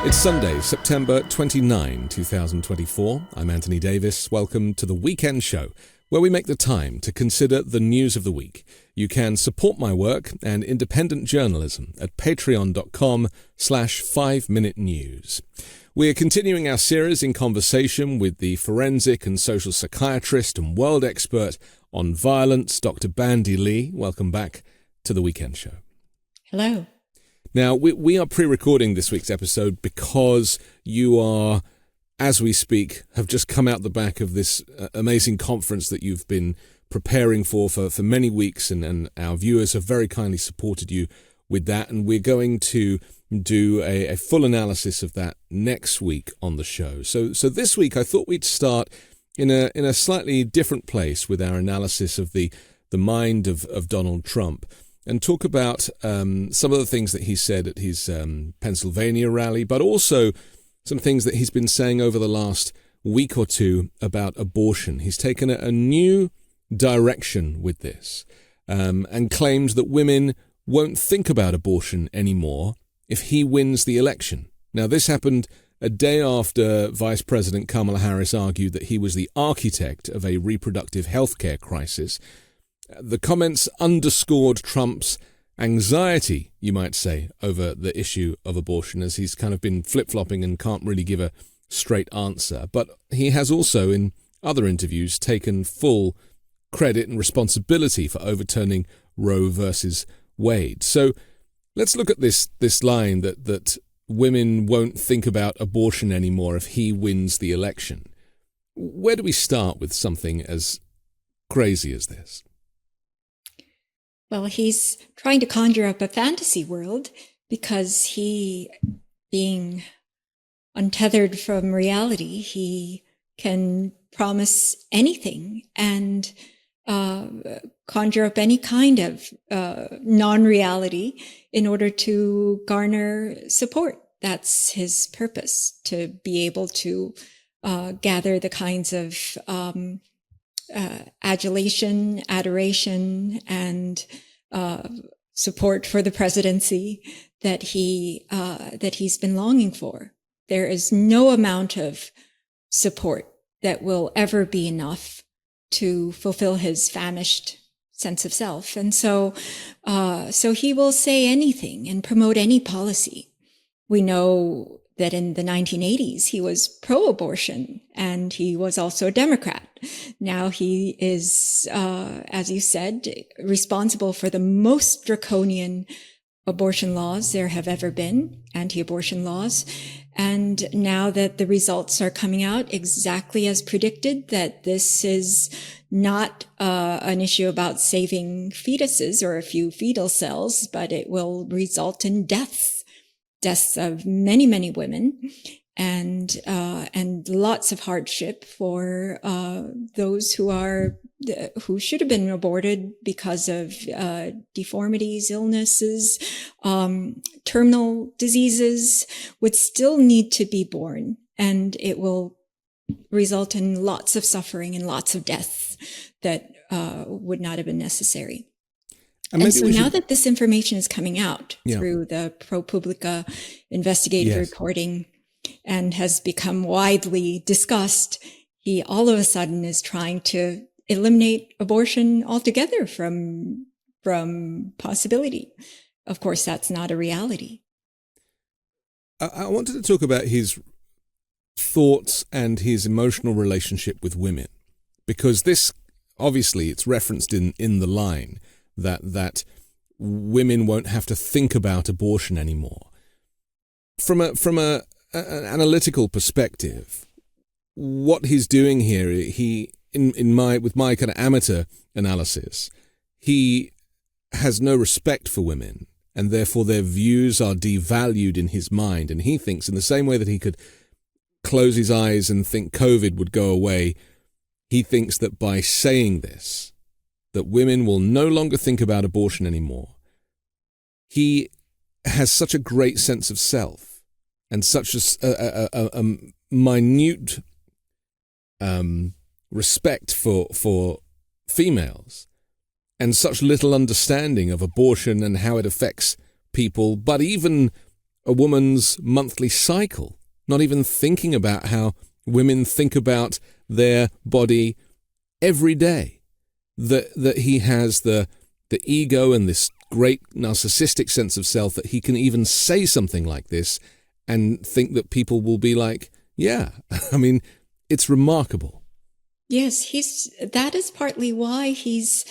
It's Sunday, September 29, 2024. I'm Anthony Davis. Welcome to the Weekend Show, where we make the time to consider the news of the week. You can support my work and independent journalism at patreon.com/5 Minute News. We're continuing our series in conversation with the forensic and social psychiatrist and world expert on violence, Dr. Bandy Lee. Welcome back to the Weekend Show. Hello. Now, we are pre-recording this week's episode because you are, as we speak, have just come out the back of this amazing conference that you've been preparing for many weeks, and our viewers have very kindly supported you with that, and we're going to do a full analysis of that next week on the show. So this week I thought we'd start in a slightly different place with our analysis of the mind of Donald Trump, and talk about some of the things that he said at his Pennsylvania rally, but also some things that he's been saying over the last week or two about abortion. He's taken a new direction with this, and claims that women won't think about abortion anymore if he wins the election. Now, this happened a day after Vice President Kamala Harris argued that he was the architect of a reproductive health care crisis. The comments underscored Trump's anxiety, you might say, over the issue of abortion, as he's kind of been flip-flopping and can't really give a straight answer. But he has also, in other interviews, taken full credit and responsibility for overturning Roe versus Wade. So let's look at this line that women won't think about abortion anymore if he wins the election. Where do we start with something as crazy as this? Well, he's trying to conjure up a fantasy world because he, being untethered from reality, he can promise anything and conjure up any kind of non-reality in order to garner support. That's his purpose, to be able to gather the kinds of adulation, adoration, and support for the presidency that he's been longing for. There is no amount of support that will ever be enough to fulfill his famished sense of self, and so he will say anything and promote any policy. We know that in the 1980s, he was pro-abortion, and he was also a Democrat. Now he is, as you said, responsible for the most draconian abortion laws there have ever been, anti-abortion laws. And now that the results are coming out exactly as predicted, that this is not an issue about saving fetuses or a few fetal cells, but it will result in deaths of many, many women, and lots of hardship for those who should have been aborted because of deformities, illnesses, terminal diseases would still need to be born, and it will result in lots of suffering and lots of deaths that would not have been necessary. And so now that this information is coming out through the ProPublica investigative reporting and has become widely discussed, he all of a sudden is trying to eliminate abortion altogether from possibility. Of course, that's not a reality. I wanted to talk about his thoughts and his emotional relationship with women, because this, obviously, it's referenced in the line that women won't have to think about abortion anymore. From an analytical perspective, what he's doing here, with my kind of amateur analysis, he has no respect for women, and therefore their views are devalued in his mind. And he thinks, in the same way that he could close his eyes and think COVID would go away, he thinks that by saying this, that women will no longer think about abortion anymore. He has such a great sense of self and such a minute respect for females, and such little understanding of abortion and how it affects people, but even a woman's monthly cycle, not even thinking about how women think about their body every day. That he has the ego and this great narcissistic sense of self that he can even say something like this and think that people will be like, yeah, I mean, it's remarkable. Yes, that is partly why he's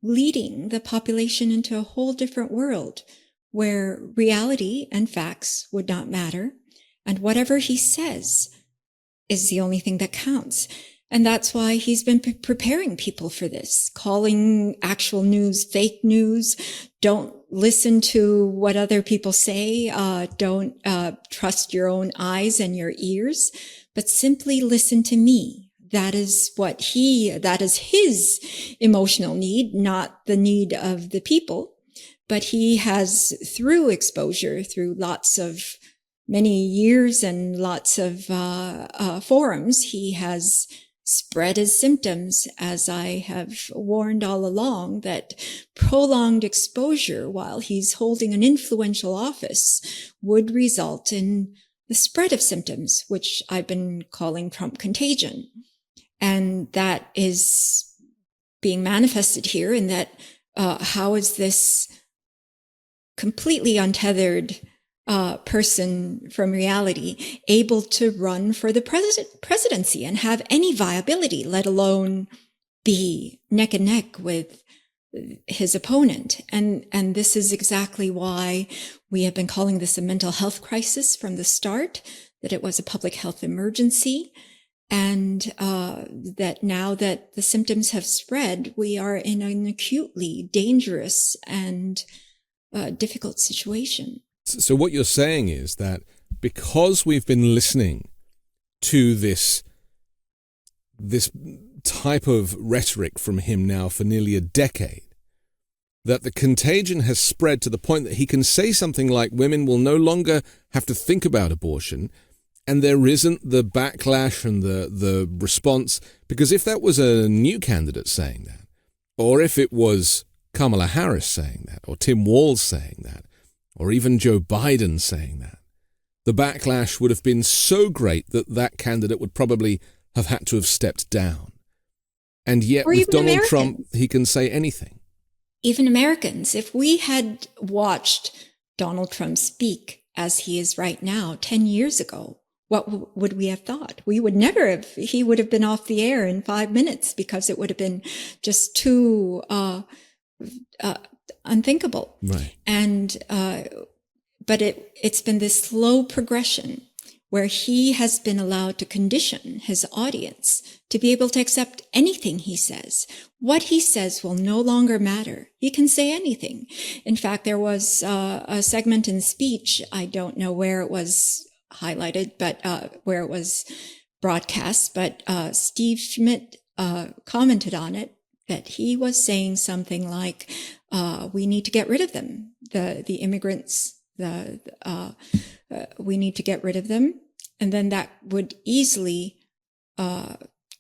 leading the population into a whole different world where reality and facts would not matter. And whatever he says is the only thing that counts. And that's why he's been preparing people for this, calling actual news fake news. Don't listen to what other people say. Don't trust your own eyes and your ears, but simply listen to me. That is his emotional need, not the need of the people. But he has, through exposure, through many years and lots of forums, he has spread his symptoms, as I have warned all along, that prolonged exposure while he's holding an influential office would result in the spread of symptoms, which I've been calling Trump contagion. And that is being manifested here in that how is this completely untethered person from reality able to run for the presidency and have any viability, let alone be neck and neck with his opponent. And this is exactly why we have been calling this a mental health crisis from the start, that it was a public health emergency. And that now that the symptoms have spread, we are in an acutely dangerous and difficult situation. So what you're saying is that because we've been listening to this type of rhetoric from him now for nearly a decade, that the contagion has spread to the point that he can say something like women will no longer have to think about abortion, and there isn't the backlash and the response. Because if that was a new candidate saying that, or if it was Kamala Harris saying that, or Tim Walz saying that, or even Joe Biden saying that, the backlash would have been so great that candidate would probably have had to have stepped down. And yet with Donald Trump, he can say anything. Even Americans, if we had watched Donald Trump speak as he is right now 10 years ago, what would we have thought? We would never have. He would have been off the air in 5 minutes because it would have been just too unthinkable. Right. And but it's been this slow progression where he has been allowed to condition his audience to be able to accept anything he says. What he says will no longer matter. He can say anything. In fact, there was a segment in speech, I don't know where it was highlighted, but where it was broadcast, but Steve Schmidt commented on it, that he was saying something like, we need to get rid of them, the immigrants, we need to get rid of them. And then that would easily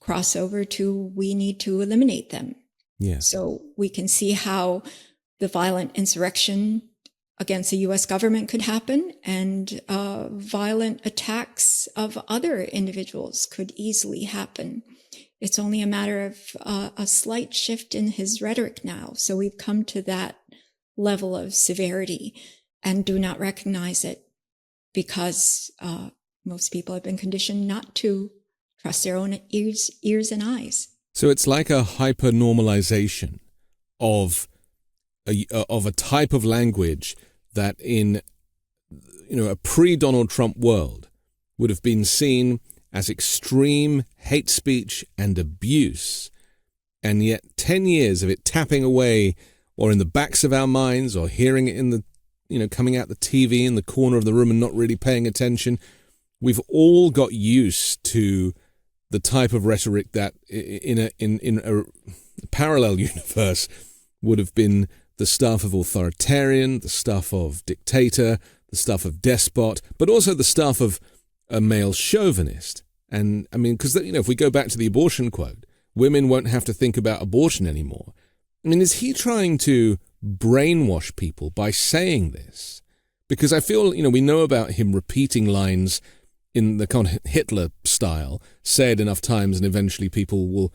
cross over to we need to eliminate them. Yes. So we can see how the violent insurrection against the U.S. government could happen, and violent attacks of other individuals could easily happen. It's only a matter of a slight shift in his rhetoric now. So we've come to that level of severity and do not recognize it because most people have been conditioned not to trust their own ears and eyes. So it's like a hyper-normalization of a type of language that in a pre-Donald Trump world would have been seen as extreme hate speech and abuse, and yet 10 years of it tapping away, or in the backs of our minds, or hearing it in the coming out the TV in the corner of the room and not really paying attention, we've all got used to the type of rhetoric that in a parallel universe would have been the stuff of authoritarian, the stuff of dictator, the stuff of despot, but also the stuff of a male chauvinist. And I mean, because if we go back to the abortion quote, women won't have to think about abortion anymore. I mean, is he trying to brainwash people by saying this? Because I feel, we know about him repeating lines in the kind of Hitler style, said enough times, and eventually people will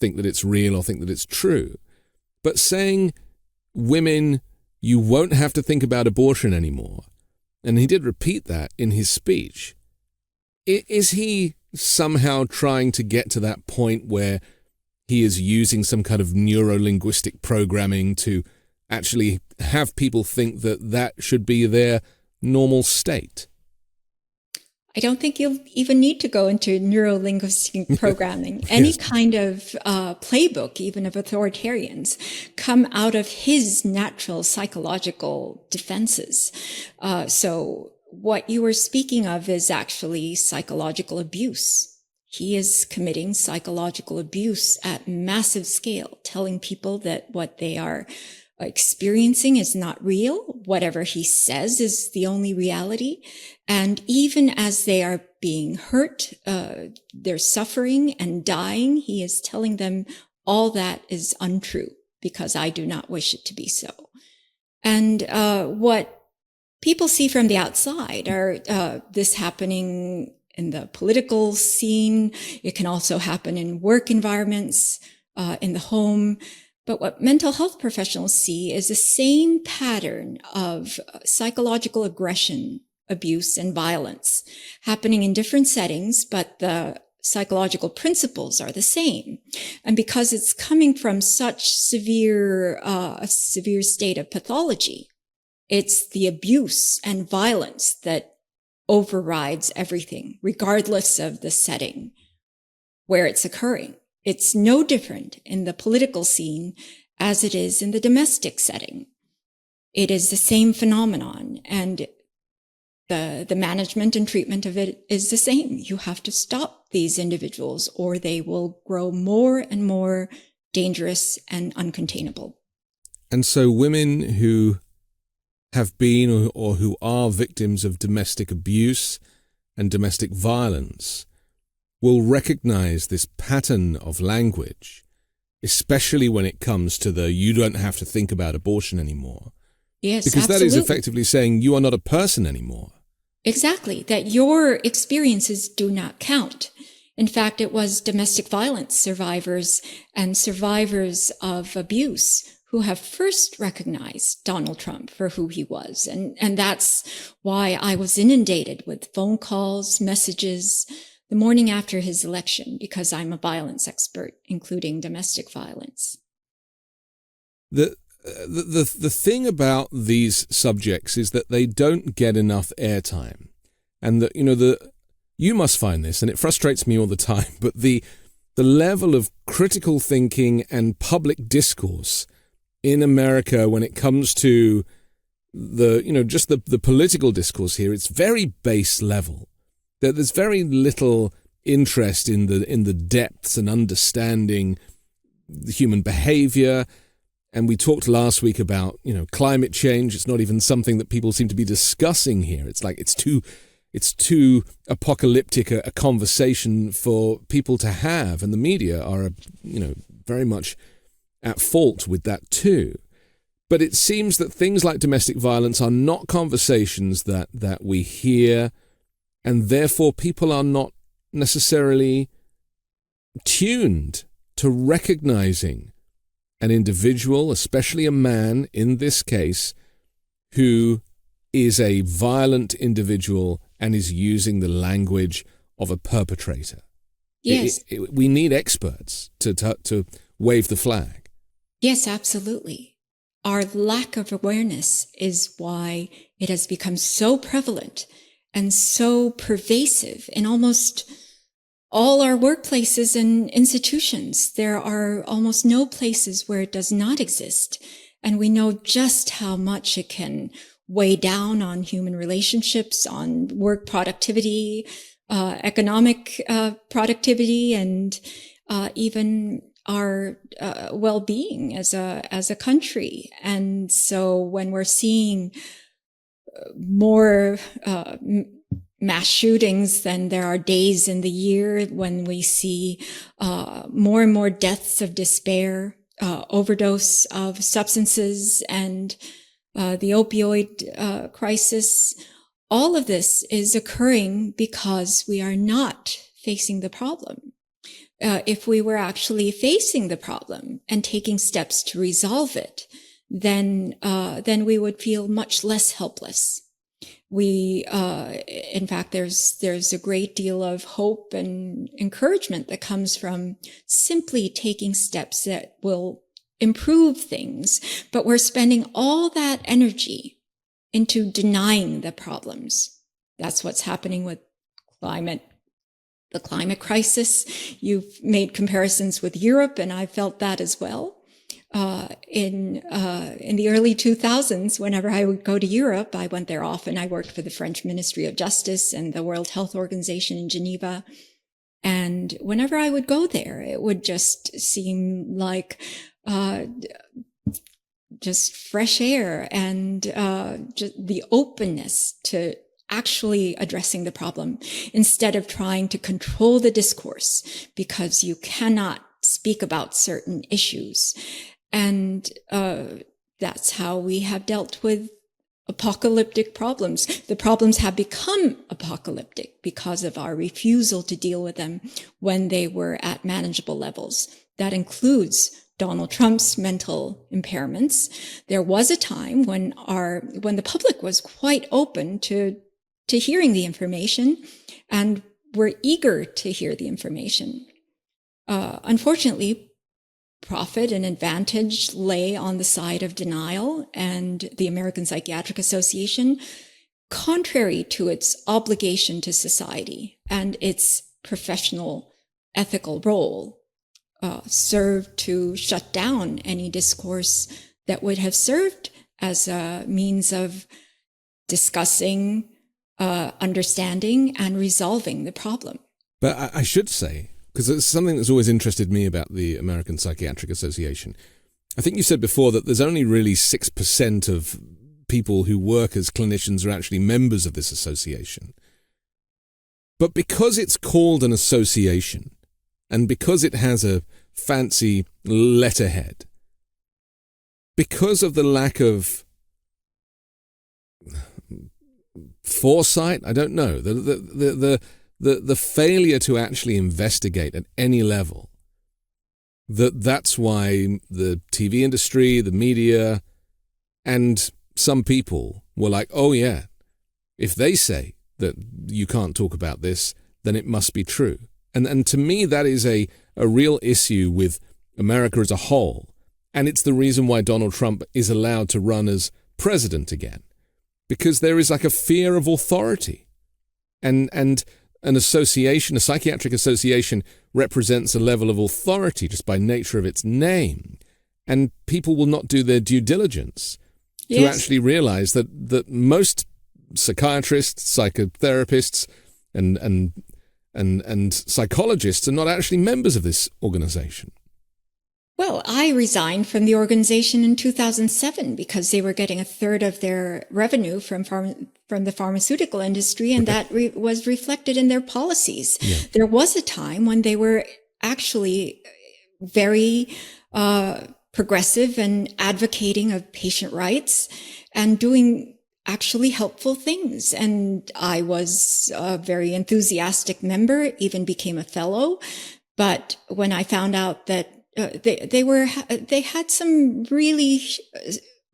think that it's real or think that it's true. But saying, women, you won't have to think about abortion anymore, and he did repeat that in his speech. Is he somehow trying to get to that point where he is using some kind of neuro-linguistic programming to actually have people think that that should be their normal state? I don't think you'll even need to go into neuro-linguistic programming. Any kind of playbook, even of authoritarians, come out of his natural psychological defenses. So what you were speaking of is actually psychological abuse. He is committing psychological abuse at massive scale, telling people that what they are experiencing is not real. Whatever he says is the only reality. And even as they are being hurt, they're suffering and dying, he is telling them all that is untrue because I do not wish it to be so. And what people see from the outside are this happening in the political scene. It can also happen in work environments, in the home. But what mental health professionals see is the same pattern of psychological aggression, abuse, and violence happening in different settings, but the psychological principles are the same. And because it's coming from such a severe state of pathology, it's the abuse and violence that overrides everything, regardless of the setting where it's occurring. It's no different in the political scene as it is in the domestic setting. It is the same phenomenon, and the management and treatment of it is the same. You have to stop these individuals or they will grow more and more dangerous and uncontainable. And so women who have been or who are victims of domestic abuse and domestic violence will recognize this pattern of language, especially when it comes to the you don't have to think about abortion anymore. Yes, because absolutely. That is effectively saying you are not a person anymore. Exactly, that your experiences do not count. In fact, it was domestic violence survivors and survivors of abuse who have first recognized Donald Trump for who he was. And that's why I was inundated with phone calls, messages, the morning after his election, because I'm a violence expert, including domestic violence. The thing about these subjects is that they don't get enough airtime, and that you must find this, and it frustrates me all the time. But the level of critical thinking and public discourse in America when it comes to the political discourse here, it's very base level. There's very little interest in the depths and understanding the human behavior. And we talked last week about, climate change. It's not even something that people seem to be discussing here. It's like it's too apocalyptic a conversation for people to have, and the media are very much at fault with that too. But it seems that things like domestic violence are not conversations that we hear, and therefore people are not necessarily tuned to recognizing an individual, especially a man in this case, who is a violent individual and is using the language of a perpetrator. Yes. We need experts to wave the flag. Yes, absolutely. Our lack of awareness is why it has become so prevalent and so pervasive in almost all our workplaces and institutions. There are almost no places where it does not exist. And we know just how much it can weigh down on human relationships, on work productivity, economic productivity, and even our well-being as a country. And so when we're seeing more mass shootings than there are days in the year, when we see more and more deaths of despair, overdose of substances, and the opioid crisis. All of this is occurring because we are not facing the problem. If we were actually facing the problem and taking steps to resolve it, then we would feel much less helpless. In fact, there's a great deal of hope and encouragement that comes from simply taking steps that will improve things, but we're spending all that energy into denying the problems. That's what's happening with the climate crisis. You've made comparisons with Europe, and I felt that as well. In the early 2000s, whenever I would go to Europe, I went there often. I worked for the French Ministry of Justice and the World Health Organization in Geneva. And whenever I would go there, it would just seem like just fresh air and just the openness to actually addressing the problem instead of trying to control the discourse because you cannot speak about certain issues. And that's how we have dealt with apocalyptic problems. The problems have become apocalyptic because of our refusal to deal with them when they were at manageable levels. That includes Donald Trump's mental impairments. There was a time when the public was quite open to hearing the information and were eager to hear the information. Unfortunately, profit and advantage lay on the side of denial, and the American Psychiatric Association, contrary to its obligation to society and its professional ethical role, served to shut down any discourse that would have served as a means of discussing, understanding, and resolving the problem. But I should say, because it's something that's always interested me about the American Psychiatric Association. I think you said before that there's only really 6% of people who work as clinicians are actually members of this association. But because it's called an association, and because it has a fancy letterhead, because of the lack of foresight, I don't know, the failure to actually investigate at any level, that's why the TV industry, the media, and some people were like, oh yeah, if they say that you can't talk about this, then it must be true. And to me, that is a real issue with America as a whole. And it's the reason why Donald Trump is allowed to run as president again. Because there is like a fear of authority. And an association, a psychiatric association, represents a level of authority just by nature of its name. And people will not do their due diligence to actually realize that most psychiatrists, psychotherapists, and psychologists are not actually members of this organization. Well, I resigned from the organization in 2007 because they were getting a third of their revenue from the pharmaceutical industry, and that was reflected in their policies. Yeah. There was a time when they were actually very progressive and advocating of patient rights and doing actually helpful things. And I was a very enthusiastic member, even became a fellow. But when I found out that they had some really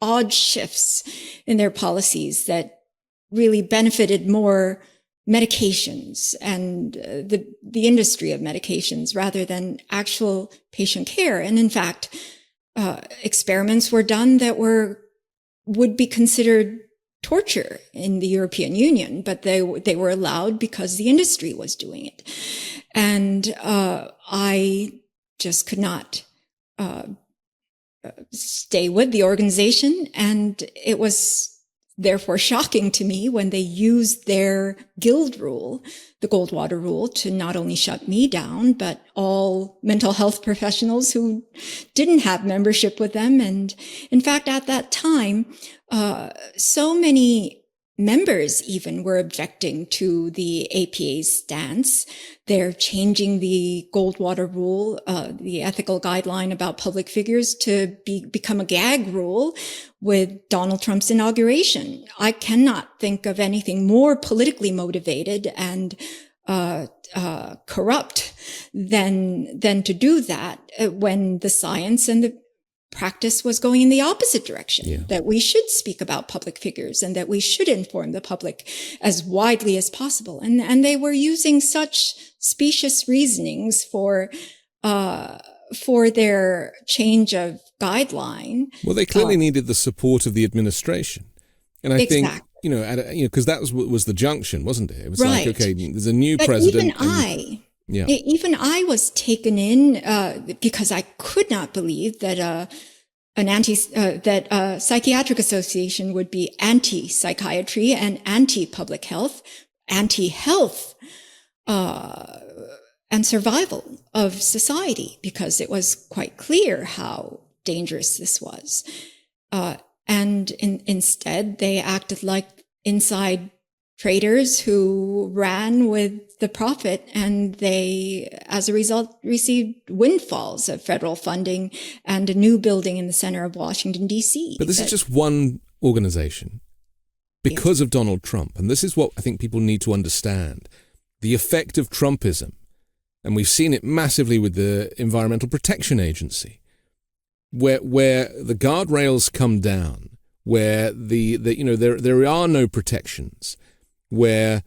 odd shifts in their policies that really benefited more medications and the industry of medications rather than actual patient care. And in fact, experiments were done that would be considered torture in the European Union, but they were allowed because the industry was doing it. And I just could not stay with the organization. And it was therefore shocking to me when they used their guild rule, the Goldwater rule, to not only shut me down, but all mental health professionals who didn't have membership with them. And in fact, at that time, so many members even were objecting to the APA's stance. They're changing the Goldwater rule, the ethical guideline about public figures, to become a gag rule with Donald Trump's inauguration. I cannot think of anything more politically motivated and corrupt than to do that when the science and the practice was going in the opposite direction, that we should speak about public figures and that we should inform the public as widely as possible. And they were using such specious reasonings for their change of guideline. Well, they clearly needed the support of the administration. And I think, exactly. Because that was the junction, wasn't it? It was right. like, okay, there's a new president. Even I was taken in because I could not believe that a psychiatric association would be anti-psychiatry and anti-public health, anti-health and survival of society, because it was quite clear how dangerous this was. And instead, they acted like inside traders who ran with the profit, and they, as a result, received windfalls of federal funding and a new building in the center of Washington, D.C. But this is just one organization because of Donald Trump. And this is what I think people need to understand. The effect of Trumpism, and we've seen it massively with the Environmental Protection Agency, where the guardrails come down, where there are no protections, where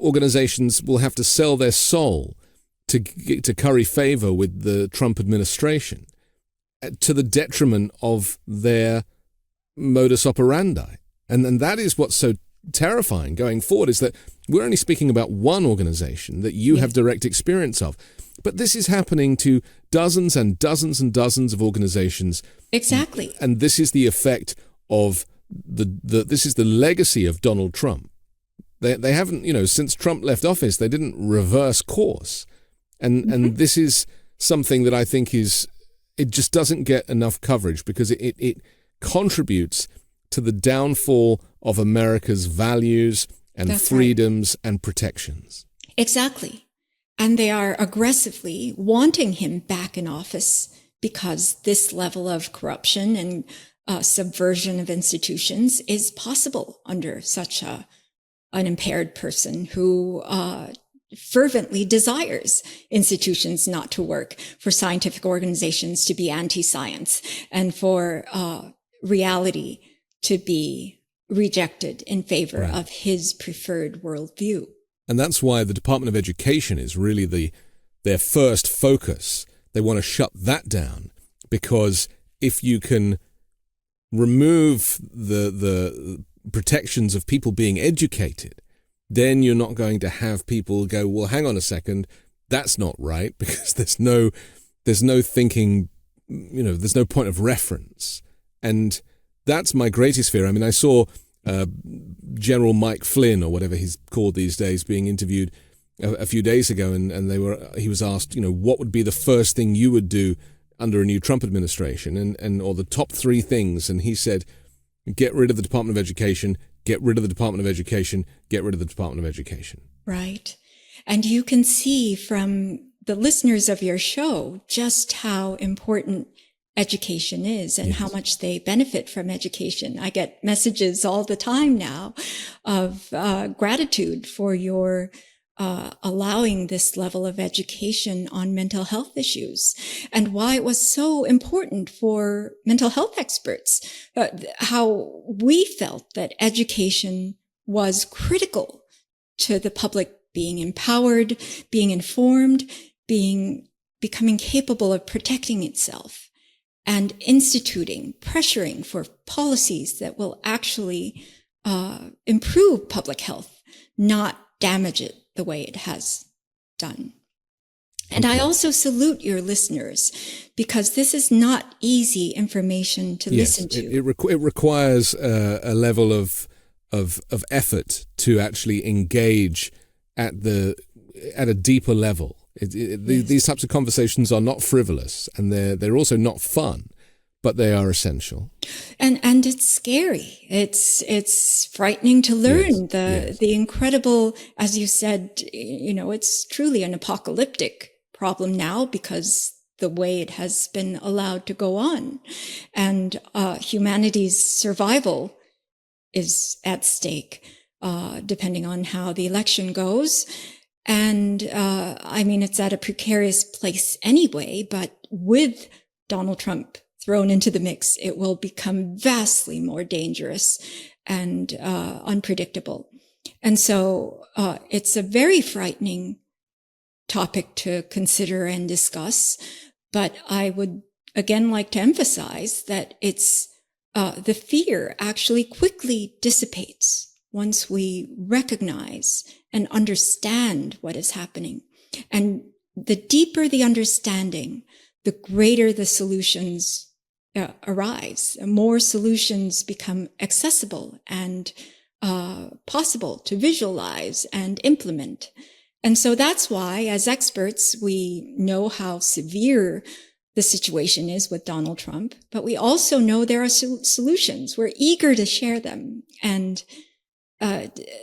organizations will have to sell their soul to curry favor with the Trump administration, to the detriment of their modus operandi. And that is what's so terrifying going forward, is that we're only speaking about one organization that you have direct experience of. But this is happening to dozens and dozens and dozens of organizations. Exactly. And this is the effect of this is the legacy of Donald Trump. They haven't, since Trump left office, they didn't reverse course. And this is something that I think it just doesn't get enough coverage, because it contributes to the downfall of America's values and freedoms and protections. Exactly. And they are aggressively wanting him back in office because this level of corruption and subversion of institutions is possible under such an impaired person who fervently desires institutions not to work, for scientific organizations to be anti-science, and for reality to be rejected in favor of his preferred worldview. And that's why the Department of Education is really their first focus. They want to shut that down, because if you can remove the protections of people being educated, then you're not going to have people go, well, hang on a second, that's not right, because there's no thinking, there's no point of reference. And that's my greatest fear. I mean, I saw General Mike Flynn, or whatever he's called these days, being interviewed a few days ago, and he was asked, what would be the first thing you would do under a new Trump administration, or the top three things, and he said, get rid of the Department of Education, get rid of the Department of Education, get rid of the Department of Education. Right. And you can see from the listeners of your show just how important education is and how much they benefit from education. I get messages all the time now of gratitude for your allowing this level of education on mental health issues, and why it was so important for mental health experts, how we felt that education was critical to the public being empowered, being informed, becoming capable of protecting itself, and instituting, pressuring for policies that will actually improve public health, not damage it the way it has done. And I also salute your listeners, because this is not easy information to listen to. It requires a level of effort to actually engage at a deeper level. These types of conversations are not frivolous, and they're also not fun, but they are essential. And it's scary. It's frightening to learn the incredible, as you said, it's truly an apocalyptic problem now because the way it has been allowed to go on, and humanity's survival is at stake, depending on how the election goes. And it's at a precarious place anyway, but with Donald Trump thrown into the mix, it will become vastly more dangerous and unpredictable. And so it's a very frightening topic to consider and discuss. But I would again like to emphasize that it's the fear actually quickly dissipates once we recognize and understand what is happening. And the deeper the understanding, the greater the solutions arise. More solutions become accessible and possible to visualize and implement. And so that's why, as experts, we know how severe the situation is with Donald Trump, but we also know there are solutions. We're eager to share them. And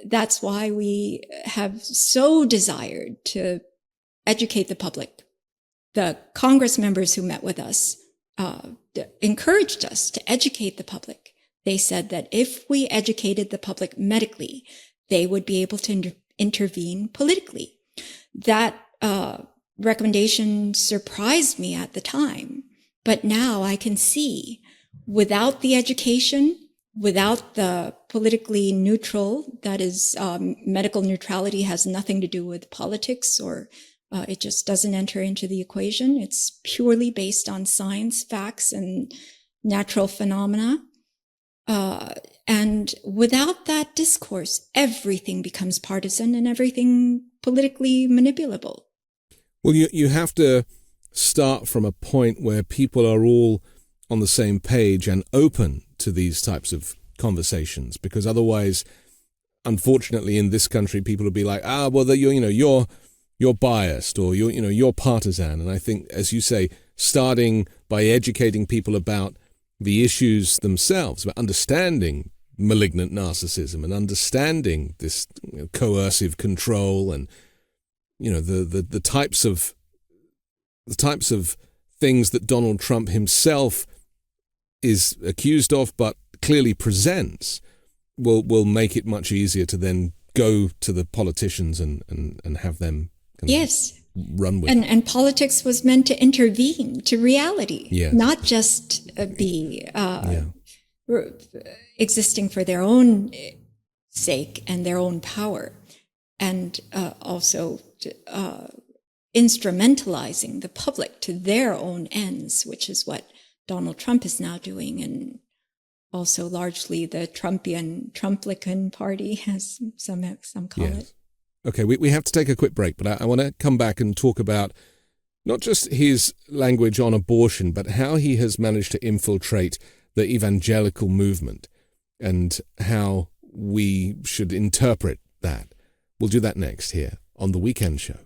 that's why we have so desired to educate the public. The Congress members who met with us encouraged us to educate the public. They said that if we educated the public medically, they would be able to intervene politically. That recommendation surprised me at the time, but now I can see without the education, without the politically neutral, that is, medical neutrality has nothing to do with politics or it just doesn't enter into the equation. It's purely based on science, facts, and natural phenomena. And without that discourse, everything becomes partisan and everything politically manipulable. Well, you have to start from a point where people are all on the same page and open to these types of conversations, because otherwise, unfortunately, in this country, people will be like, you're biased or you're partisan. And I think, as you say, starting by educating people about the issues themselves, about understanding malignant narcissism and understanding this coercive control and the types of things that Donald Trump himself is accused of but clearly presents will make it much easier to then go to the politicians and have them run with it. And politics was meant to intervene to reality, not just be existing for their own sake and their own power, and also instrumentalizing the public to their own ends, which is what Donald Trump is now doing, and also largely the Trumplican party, as some call it. Okay, we have to take a quick break, but I want to come back and talk about not just his language on abortion, but how he has managed to infiltrate the evangelical movement and how we should interpret that. We'll do that next here on The Weekend Show.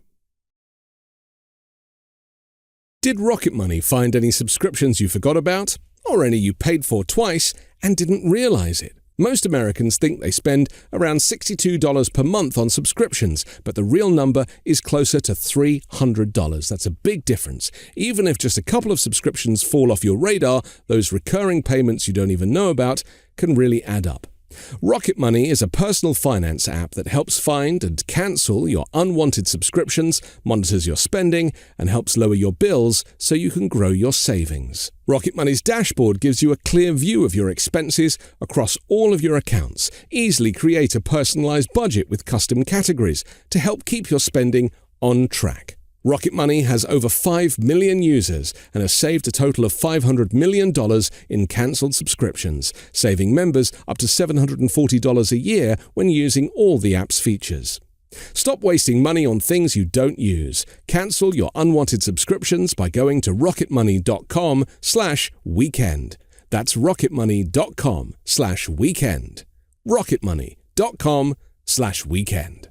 Did Rocket Money find any subscriptions you forgot about? Or any you paid for twice and didn't realize it? Most Americans think they spend around $62 per month on subscriptions, but the real number is closer to $300. That's a big difference. Even if just a couple of subscriptions fall off your radar, those recurring payments you don't even know about can really add up. Rocket Money is a personal finance app that helps find and cancel your unwanted subscriptions, monitors your spending, and helps lower your bills so you can grow your savings. Rocket Money's dashboard gives you a clear view of your expenses across all of your accounts. Easily create a personalized budget with custom categories to help keep your spending on track. Rocket Money has over 5 million users and has saved a total of $500 million in cancelled subscriptions, saving members up to $740 a year when using all the app's features. Stop wasting money on things you don't use. Cancel your unwanted subscriptions by going to rocketmoney.com/weekend. That's rocketmoney.com/weekend. rocketmoney.com/weekend.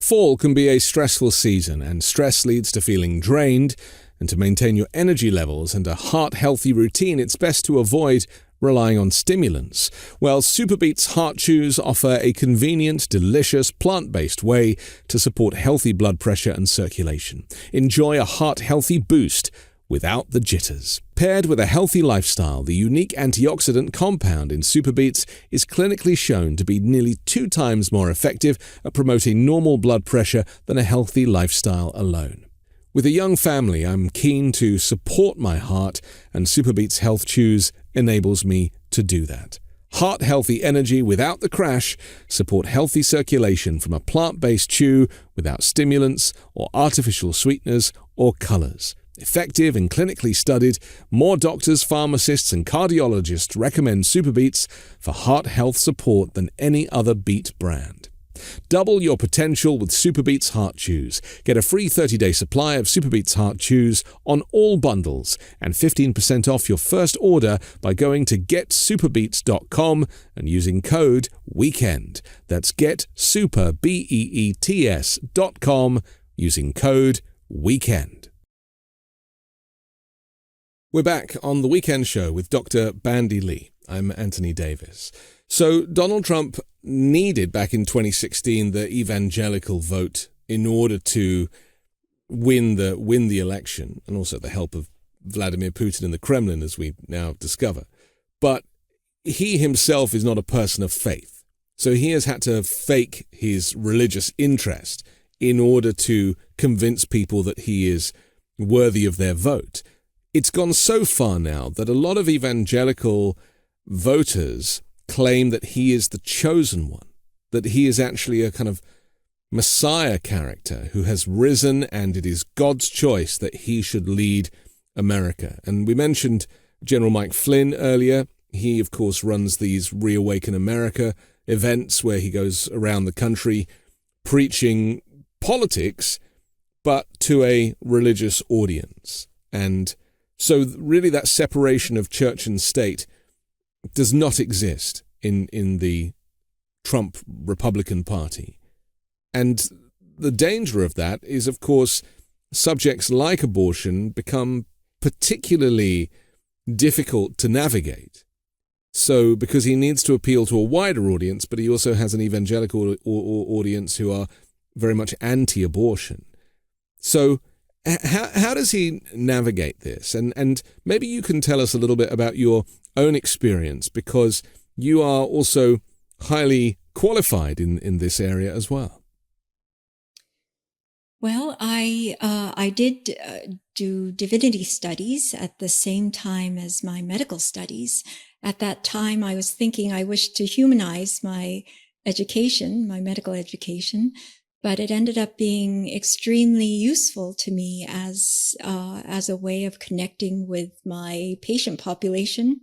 Fall can be a stressful season, and stress leads to feeling drained And to maintain your energy levels and a heart-healthy routine, it's best to avoid relying on stimulants. Well, SuperBeets Heart Chews offer a convenient, delicious, plant-based way to support healthy blood pressure and circulation. Enjoy a heart-healthy boost without the jitters. Paired with a healthy lifestyle, the unique antioxidant compound in SuperBeets is clinically shown to be nearly 2 times more effective at promoting normal blood pressure than a healthy lifestyle alone. With a young family, I'm keen to support my heart, and SuperBeets Health Chews enables me to do that. Heart-healthy energy without the crash. Support healthy circulation from a plant-based chew without stimulants or artificial sweeteners or colors. Effective and clinically studied, more doctors, pharmacists, and cardiologists recommend SuperBeets for heart health support than any other beet brand. Double your potential with SuperBeets Heart Chews. Get a free 30-day supply of SuperBeets Heart Chews on all bundles and 15% off your first order by going to getsuperbeets.com and using code WEEKEND. That's getsuperbeets.com using code WEEKEND. We're back on The Weekend Show with Dr. Bandy Lee. I'm Anthony Davis. So Donald Trump needed back in 2016 the evangelical vote in order to win the election, and also the help of Vladimir Putin and the Kremlin, as we now discover. But he himself is not a person of faith. So he has had to fake his religious interest in order to convince people that he is worthy of their vote. It's gone so far now that a lot of evangelical voters claim that he is the chosen one, that he is actually a kind of Messiah character who has risen, and it is God's choice that he should lead America. And we mentioned General Mike Flynn earlier. He, of course, runs these Reawaken America events where he goes around the country preaching politics, but to a religious audience. And so really that separation of church and state does not exist in the Trump Republican Party. And the danger of that is, of course, subjects like abortion become particularly difficult to navigate. So because he needs to appeal to a wider audience, but he also has an evangelical audience who are very much anti-abortion. So how does he navigate this? And maybe you can tell us a little bit about your own experience, because you are also highly qualified in this area as well. Well, I did do divinity studies at the same time as my medical studies. At that time, I was thinking I wished to humanize my education, my medical education, but it ended up being extremely useful to me as a way of connecting with my patient population,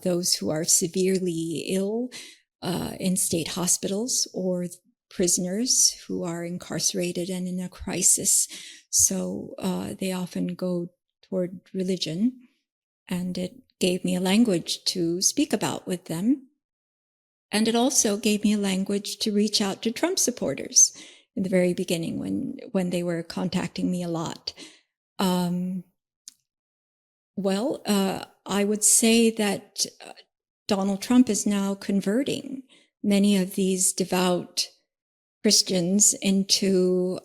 those who are severely ill in state hospitals, or prisoners who are incarcerated and in a crisis. So they often go toward religion, and it gave me a language to speak about with them. And it also gave me a language to reach out to Trump supporters in the very beginning when they were contacting me a lot. I would say that Donald Trump is now converting many of these devout Christians into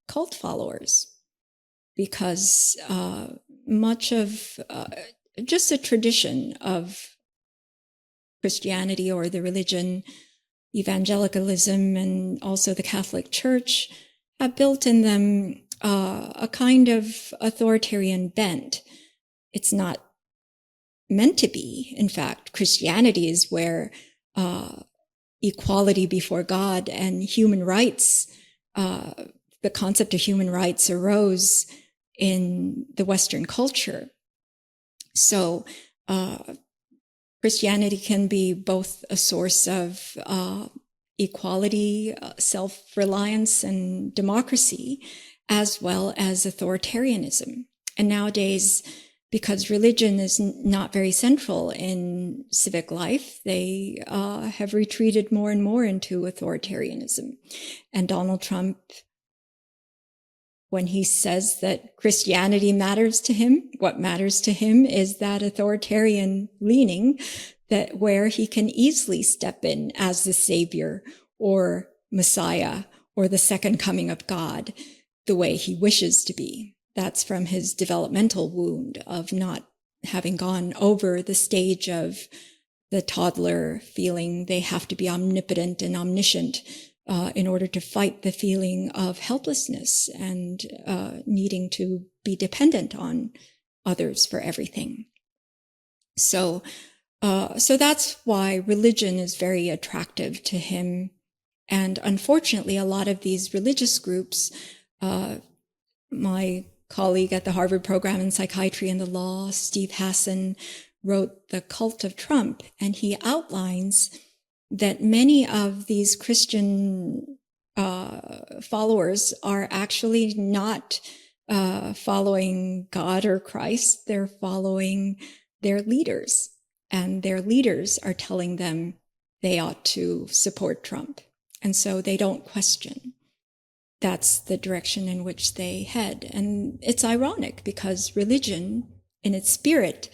cult followers, because much of just a tradition of Christianity, or the religion, evangelicalism, and also the Catholic Church, have built in them a kind of authoritarian bent. It's not meant to be. In fact, Christianity is where equality before God and human rights, the concept of human rights arose in the Western culture. So Christianity can be both a source of equality, self-reliance, and democracy, as well as authoritarianism. And nowadays, because religion is not very central in civic life, they have retreated more and more into authoritarianism. And Donald Trump when he says that Christianity matters to him. What matters to him is that authoritarian leaning that where he can easily step in as the savior or Messiah or the second coming of God the way he wishes to be. That's from his developmental wound of not having gone over the stage of the toddler feeling they have to be omnipotent and omniscient in order to fight the feeling of helplessness and needing to be dependent on others for everything. So that's why religion is very attractive to him. And unfortunately, a lot of these religious groups, my colleague at the Harvard program in psychiatry and the law, Steve Hassan, wrote The Cult of Trump, and he outlines that many of these Christian followers are actually not following God or Christ. They're following their leaders, and their leaders are telling them they ought to support Trump. And so they don't question. That's the direction in which they head. And it's ironic because religion, in its spirit,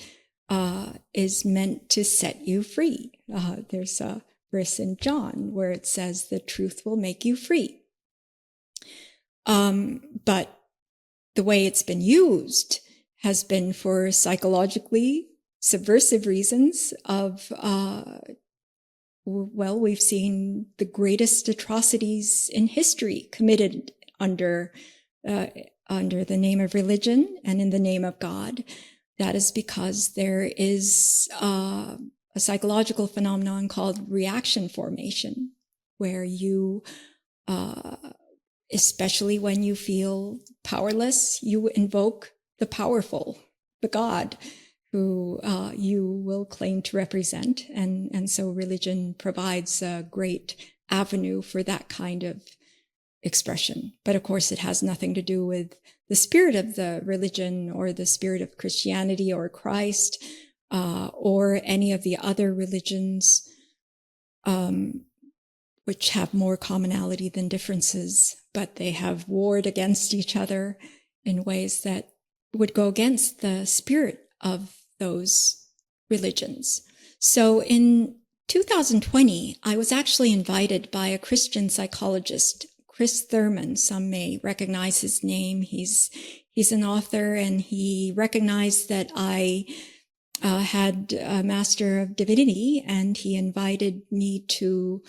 is meant to set you free. There's a verse in John where it says the truth will make you free. But the way it's been used has been for psychologically subversive reasons of, we've seen the greatest atrocities in history committed under the name of religion and in the name of God. That is because there is a psychological phenomenon called reaction formation, where you, especially when you feel powerless, you invoke the powerful, the God, who you will claim to represent. And so religion provides a great avenue for that kind of expression. But of course, it has nothing to do with the spirit of the religion or the spirit of Christianity or Christ or any of the other religions, which have more commonality than differences, but they have warred against each other in ways that would go against the spirit of those religions. So in 2020, I was actually invited by a Christian psychologist, Chris Thurman. Some may recognize his name. He's an author, and he recognized that I had a Master of Divinity, and he invited me to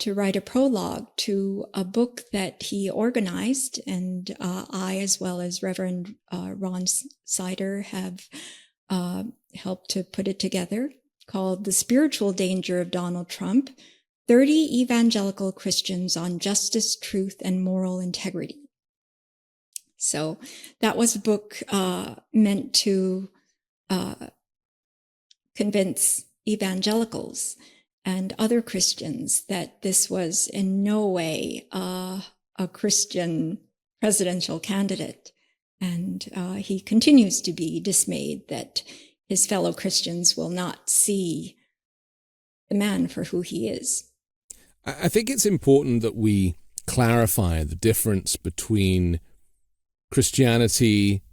write a prologue to a book that he organized, and I, as well as Reverend Ron Sider, have helped to put it together, called The Spiritual Danger of Donald Trump, 30 Evangelical Christians on Justice, Truth, and Moral Integrity. So that was a book meant to convince evangelicals and other Christians that this was in no way a Christian presidential candidate. And he continues to be dismayed that his fellow Christians will not see the man for who he is. I think it's important that we clarify the difference between Christianity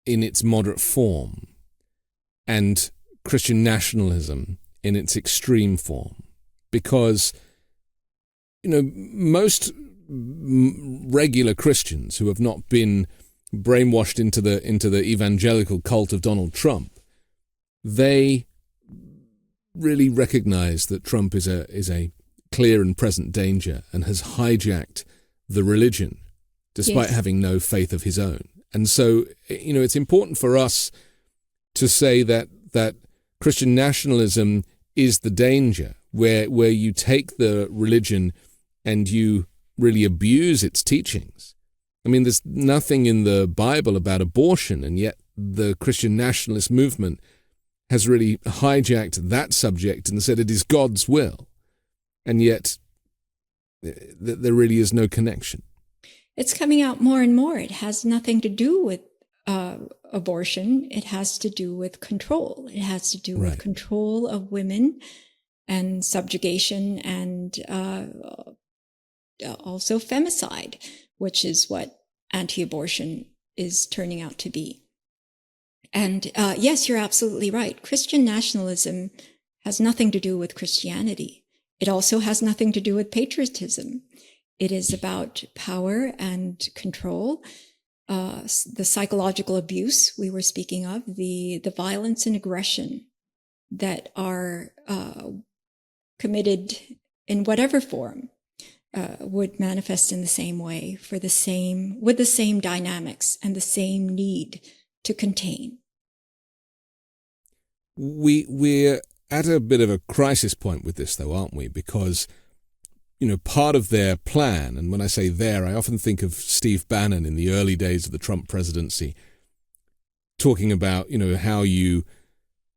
in its moderate form and Christian nationalism in its extreme form, because most regular Christians who have not been brainwashed into the evangelical cult of Donald Trump, they really recognize that Trump is a clear and present danger and has hijacked the religion despite having no faith of his own. And so it's important for us to say that Christian nationalism is the danger, where you take the religion and you really abuse its teachings. I mean, there's nothing in the Bible about abortion, and yet the Christian nationalist movement has really hijacked that subject and said it is God's will. And yet there really is no connection. It's coming out more and more. It has nothing to do with abortion. It has to do with control. It has to do with control of women and subjugation and also femicide, which is what anti-abortion is turning out to be. And yes, you're absolutely right. Christian nationalism has nothing to do with Christianity. It also has nothing to do with patriotism. It is about power and control, the psychological abuse we were speaking of, the violence and aggression that are committed in whatever form would manifest in the same way with the same dynamics and the same need to contain. We're at a bit of a crisis point with this, though, aren't we? Because, part of their plan, and when I say there, I often think of Steve Bannon in the early days of the Trump presidency, talking about, how you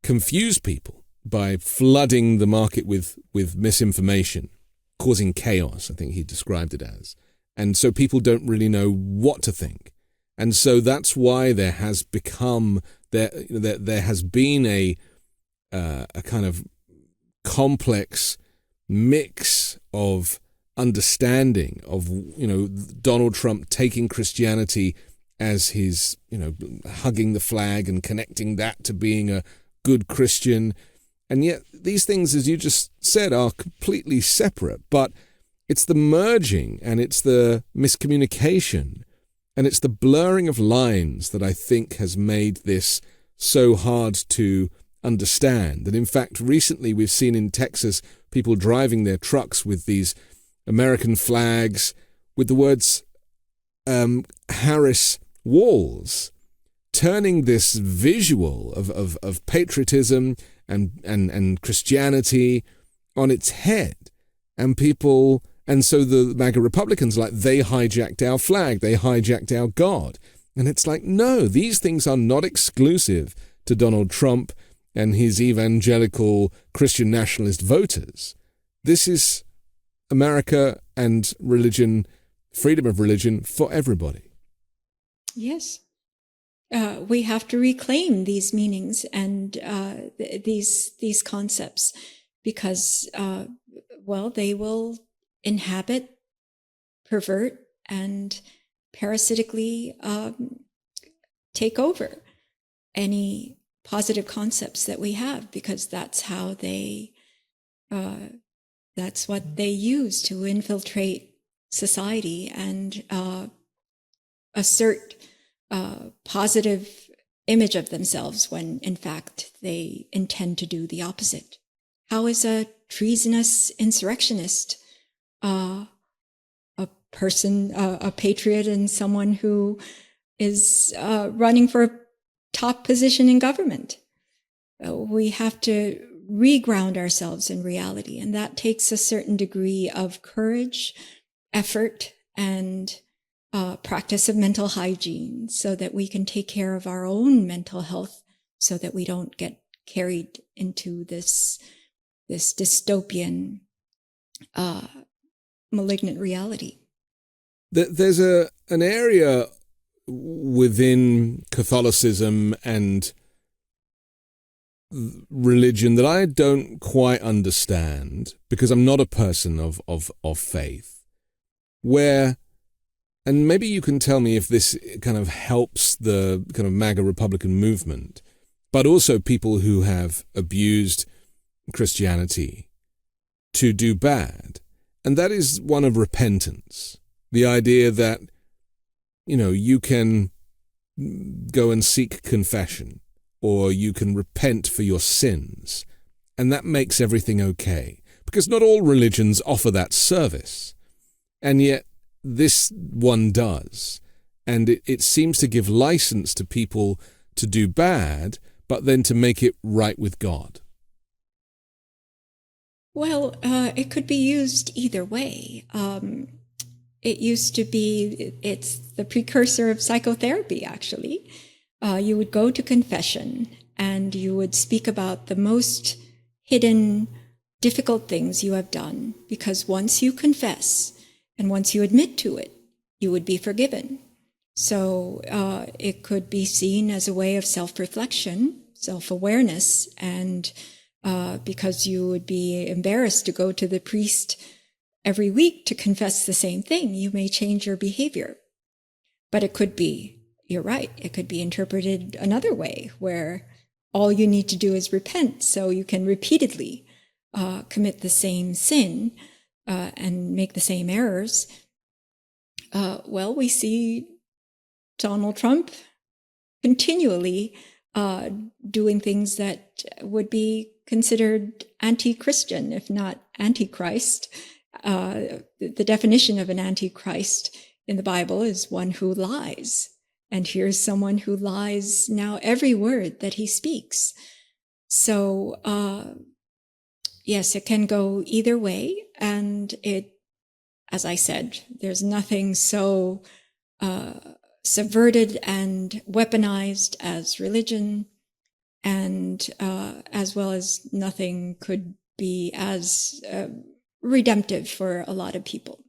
confuse people by flooding the market with misinformation, causing chaos, I think he described it as. And so people don't really know what to think. And so that's why there has become, there has been a kind of complex mix of understanding of, Donald Trump taking Christianity as his, hugging the flag and connecting that to being a good Christian. And yet these things, as you just said, are completely separate. But it's the merging and it's the miscommunication and it's the blurring of lines that I think has made this so hard to understand. And in fact, recently we've seen in Texas people driving their trucks with these American flags with the words Harris Walls, turning this visual of patriotism and Christianity on its head. And so the MAGA Republicans, they hijacked our flag, they hijacked our God. And it's like, no, these things are not exclusive to Donald Trump and his evangelical Christian nationalist voters. This is America and religion, freedom of religion for everybody. Yes. We have to reclaim these meanings and these concepts because, they will inhabit, pervert, and parasitically take over any positive concepts that we have, because that's how that's what they use to infiltrate society and assert positive image of themselves when in fact they intend to do the opposite. How is a treasonous insurrectionist a person, a patriot, and someone who is running for a top position in government? We have to reground ourselves in reality, and that takes a certain degree of courage, effort, and practice of mental hygiene so that we can take care of our own mental health so that we don't get carried into this dystopian, malignant reality. There's an area within Catholicism and religion that I don't quite understand because I'm not a person of faith, where, and maybe you can tell me if this kind of helps the kind of MAGA Republican movement, but also people who have abused Christianity to do bad. And that is one of repentance. The idea that, you can go and seek confession or you can repent for your sins, and that makes everything okay. Because not all religions offer that service. And yet this one does. And it seems to give license to people to do bad, but then to make it right with God. Well, it could be used either way. It used to be, it's the precursor of psychotherapy, actually. You would go to confession and you would speak about the most hidden, difficult things you have done, because once you confess and once you admit to it, you would be forgiven. So it could be seen as a way of self-reflection, self-awareness, and because you would be embarrassed to go to the priest every week to confess the same thing. You may change your behavior. But it could be, you're right, it could be interpreted another way, where all you need to do is repent, so you can repeatedly commit the same sin and make the same errors. Well, we see Donald Trump continually doing things that would be considered anti-Christian, if not antichrist. The definition of an antichrist in the Bible is one who lies. And here's someone who lies now every word that he speaks. So, yes, it can go either way. And as I said, there's nothing so subverted and weaponized as religion, and as well as nothing could be as redemptive for a lot of people.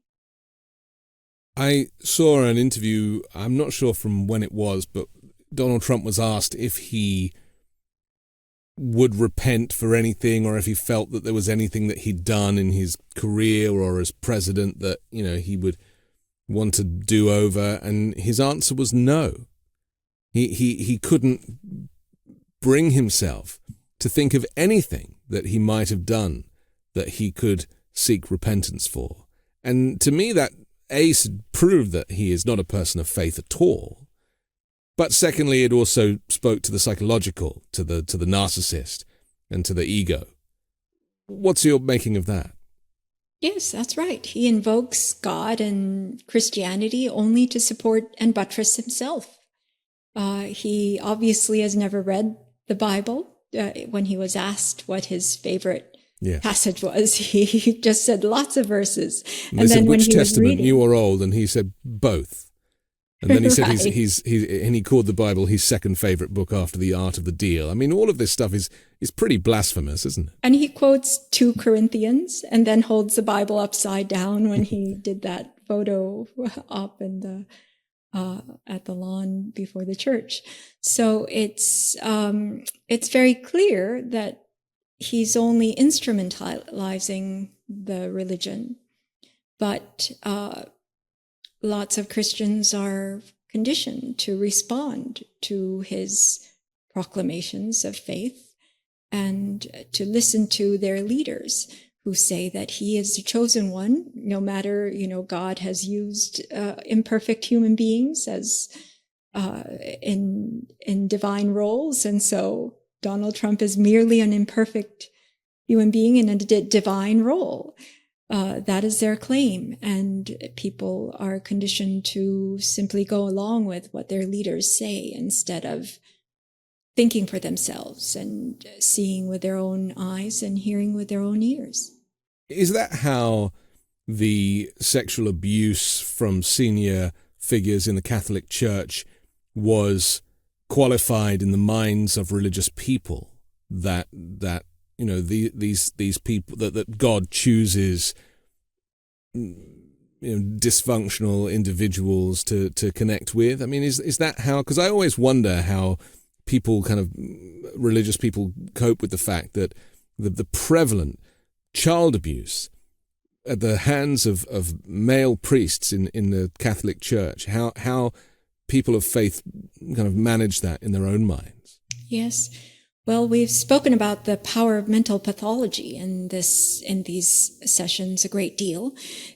I saw an interview, I'm not sure from when it was, but Donald Trump was asked if he would repent for anything, or if he felt that there was anything that he'd done in his career or as president that, he would want to do over, and his answer was no. He couldn't bring himself to think of anything that he might have done that he could seek repentance for. And to me, that proved that he is not a person of faith at all. But secondly, it also spoke to the psychological, to the narcissist, and to the ego. What's your making of that? Yes, that's right. He invokes God and Christianity only to support and buttress himself. He obviously has never read the Bible. When he was asked what his favorite passage was, he just said lots of verses. And then when he Testament, was reading, New or Old, and he said both. And then he said right. he called the Bible his second favorite book after The Art of the Deal. I mean, all of this stuff is pretty blasphemous, isn't it? And he quotes 2 Corinthians and then holds the Bible upside down when he did that photo up in the at the lawn before the church. So it's very clear that he's only instrumentalizing the religion, but lots of Christians are conditioned to respond to his proclamations of faith and to listen to their leaders who say that he is the chosen one, no matter, God has used imperfect human beings as in divine roles. And so Donald Trump is merely an imperfect human being in a divine role. That is their claim. And people are conditioned to simply go along with what their leaders say instead of thinking for themselves and seeing with their own eyes and hearing with their own ears. Is that how the sexual abuse from senior figures in the Catholic Church was qualified in the minds of religious people? That these people that God chooses dysfunctional individuals to connect with? I mean, is that how? Because I always wonder how people, kind of religious people, cope with the fact that the prevalent child abuse at the hands of male priests in the Catholic Church, how people of faith kind of manage that in their own minds. Yes. Well, we've spoken about the power of mental pathology in these sessions a great deal.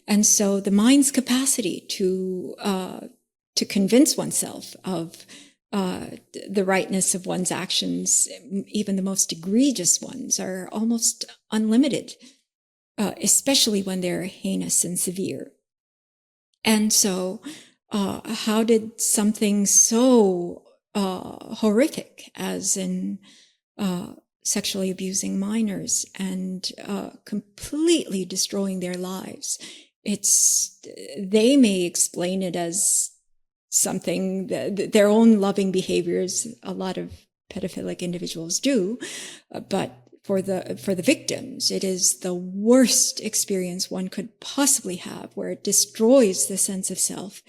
And so the mind's capacity to convince oneself of the rightness of one's actions, even the most egregious ones, are almost unlimited, especially when they're heinous and severe. And so how did something so horrific as in sexually abusing minors and completely destroying their lives, they may explain it as something, their own loving behaviors, a lot of pedophilic individuals do, but for the victims, it is the worst experience one could possibly have, where it destroys the sense of self,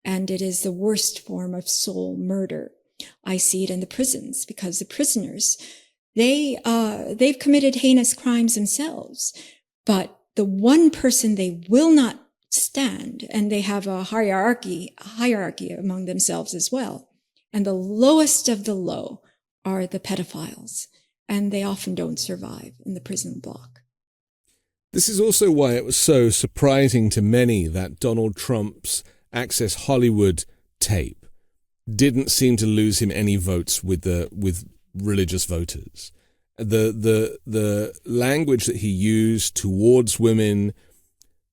and it is the worst form of soul murder. I see it in the prisons, because the prisoners, they've committed heinous crimes themselves, but the one person they will not stand, and they have a hierarchy among themselves as well. And the lowest of the low are the pedophiles, and they often don't survive in the prison block. This is also why it was so surprising to many that Donald Trump's Access Hollywood tape didn't seem to lose him any votes with religious voters. The language that he used towards women,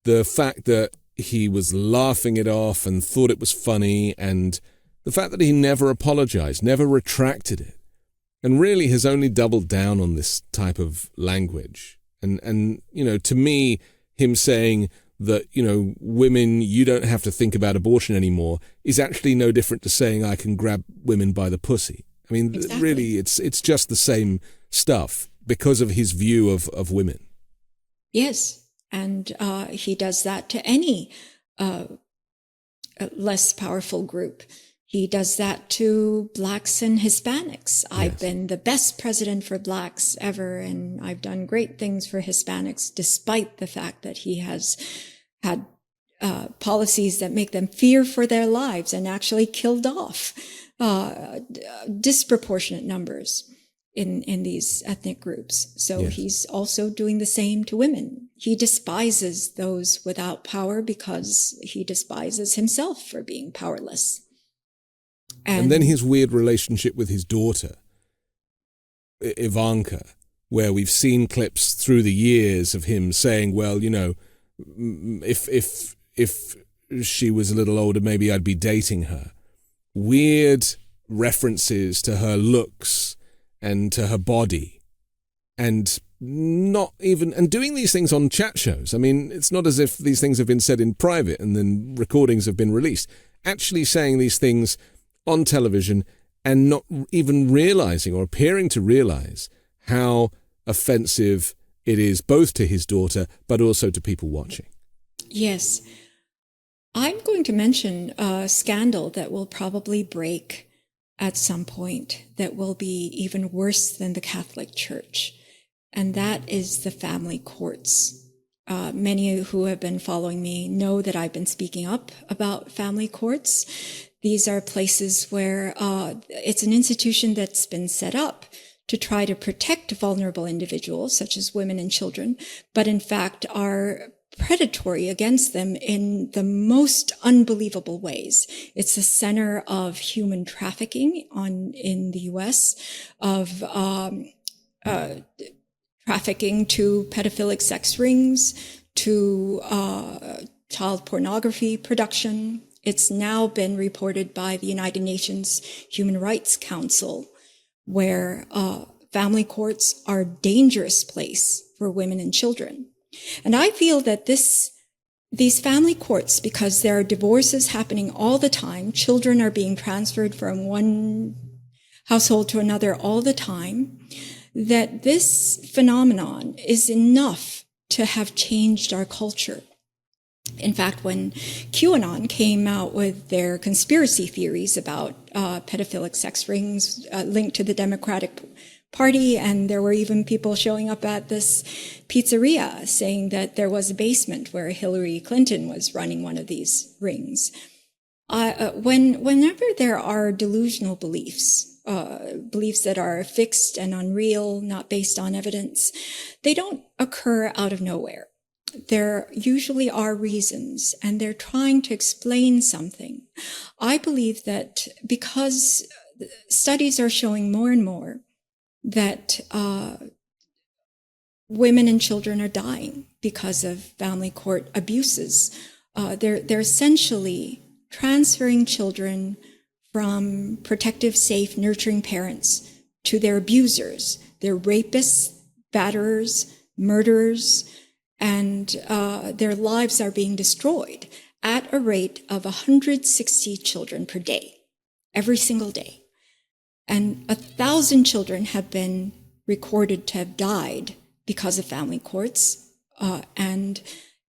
the fact that he was laughing it off and thought it was funny, and the fact that he never apologized, never retracted it, and really has only doubled down on this type of language. And to me, him saying that, women, you don't have to think about abortion anymore is actually no different to saying I can grab women by the pussy. I mean, exactly. Really, it's just the same stuff because of his view of women. Yes, and he does that to any less powerful group. He does that to Blacks and Hispanics. Yes. I've been the best president for Blacks ever, and I've done great things for Hispanics, despite the fact that he has had policies that make them fear for their lives and actually killed off disproportionate numbers in these ethnic groups. So yes. He's also doing the same to women. He despises those without power because he despises himself for being powerless. And then his weird relationship with his daughter, Ivanka, where we've seen clips through the years of him saying, well, if she was a little older, maybe I'd be dating her. Weird references to her looks and to her body, and doing these things on chat shows. I mean, it's not as if these things have been said in private and then recordings have been released. Actually saying these things on television and not even realizing or appearing to realize how offensive it is both to his daughter but also to people watching. Yes. I'm going to mention a scandal that will probably break at some point that will be even worse than the Catholic Church, and that is the family courts. Many who have been following me know that I've been speaking up about family courts. These are places where it's an institution that's been set up to try to protect vulnerable individuals, such as women and children, but in fact are predatory against them in the most unbelievable ways. It's the center of human trafficking in the U.S., of trafficking to pedophilic sex rings, to child pornography production. It's now been reported by the United Nations Human Rights Council, where family courts are a dangerous place for women and children. And I feel that these family courts, because there are divorces happening all the time, children are being transferred from one household to another all the time, that this phenomenon is enough to have changed our culture. In fact, when QAnon came out with their conspiracy theories about pedophilic sex rings linked to the Democratic Party, and there were even people showing up at this pizzeria saying that there was a basement where Hillary Clinton was running one of these rings. Whenever there are delusional beliefs that are fixed and unreal, not based on evidence, they don't occur out of nowhere. There usually are reasons, and they're trying to explain something. I believe that because studies are showing more and more that women and children are dying because of family court abuses, they're essentially transferring children from protective, safe, nurturing parents to their abusers, their rapists, batterers, murderers, and their lives are being destroyed at a rate of 160 children per day, every single day. And 1,000 children have been recorded to have died because of family courts. And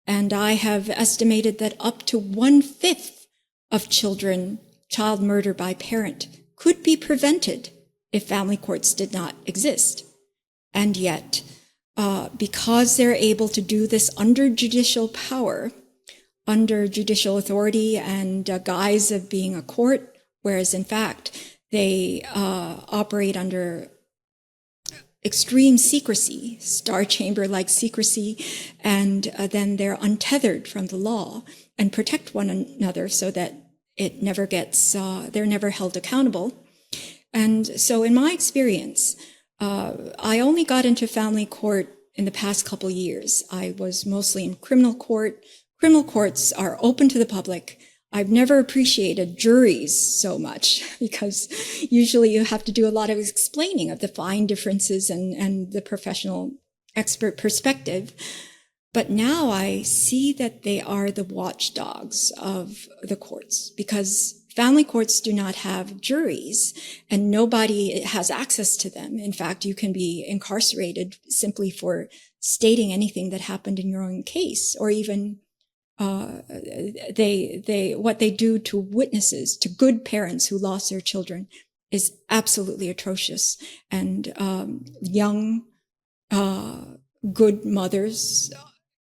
I have estimated that up to 1/5 of child murder by parent could be prevented if family courts did not exist. And yet, because they're able to do this under judicial power, under judicial authority and guise of being a court, whereas in fact they operate under extreme secrecy, Star Chamber-like secrecy, and then they're untethered from the law and protect one another so that it never gets, they're never held accountable. And so in my experience, I only got into family court in the past couple years. I was mostly in criminal court. Criminal courts are open to the public. I've never appreciated juries so much because usually you have to do a lot of explaining of the fine differences and the professional expert perspective. But now I see that they are the watchdogs of the courts because family courts do not have juries and nobody has access to them. In fact, you can be incarcerated simply for stating anything that happened in your own case, or even what they do to witnesses, to good parents who lost their children, is absolutely atrocious. And young, good mothers,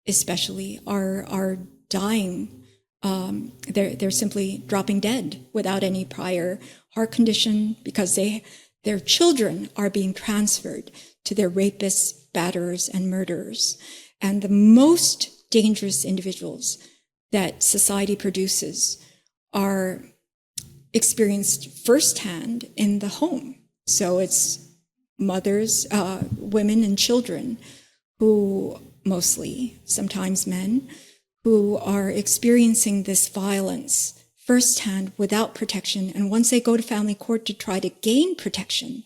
especially, are dying. They're simply dropping dead without any prior heart condition because their children are being transferred to their rapists, batterers, and murderers. And the most dangerous individuals that society produces are experienced firsthand in the home. So it's mothers, women, and children who mostly, sometimes men, who are experiencing this violence firsthand without protection. And once they go to family court to try to gain protection,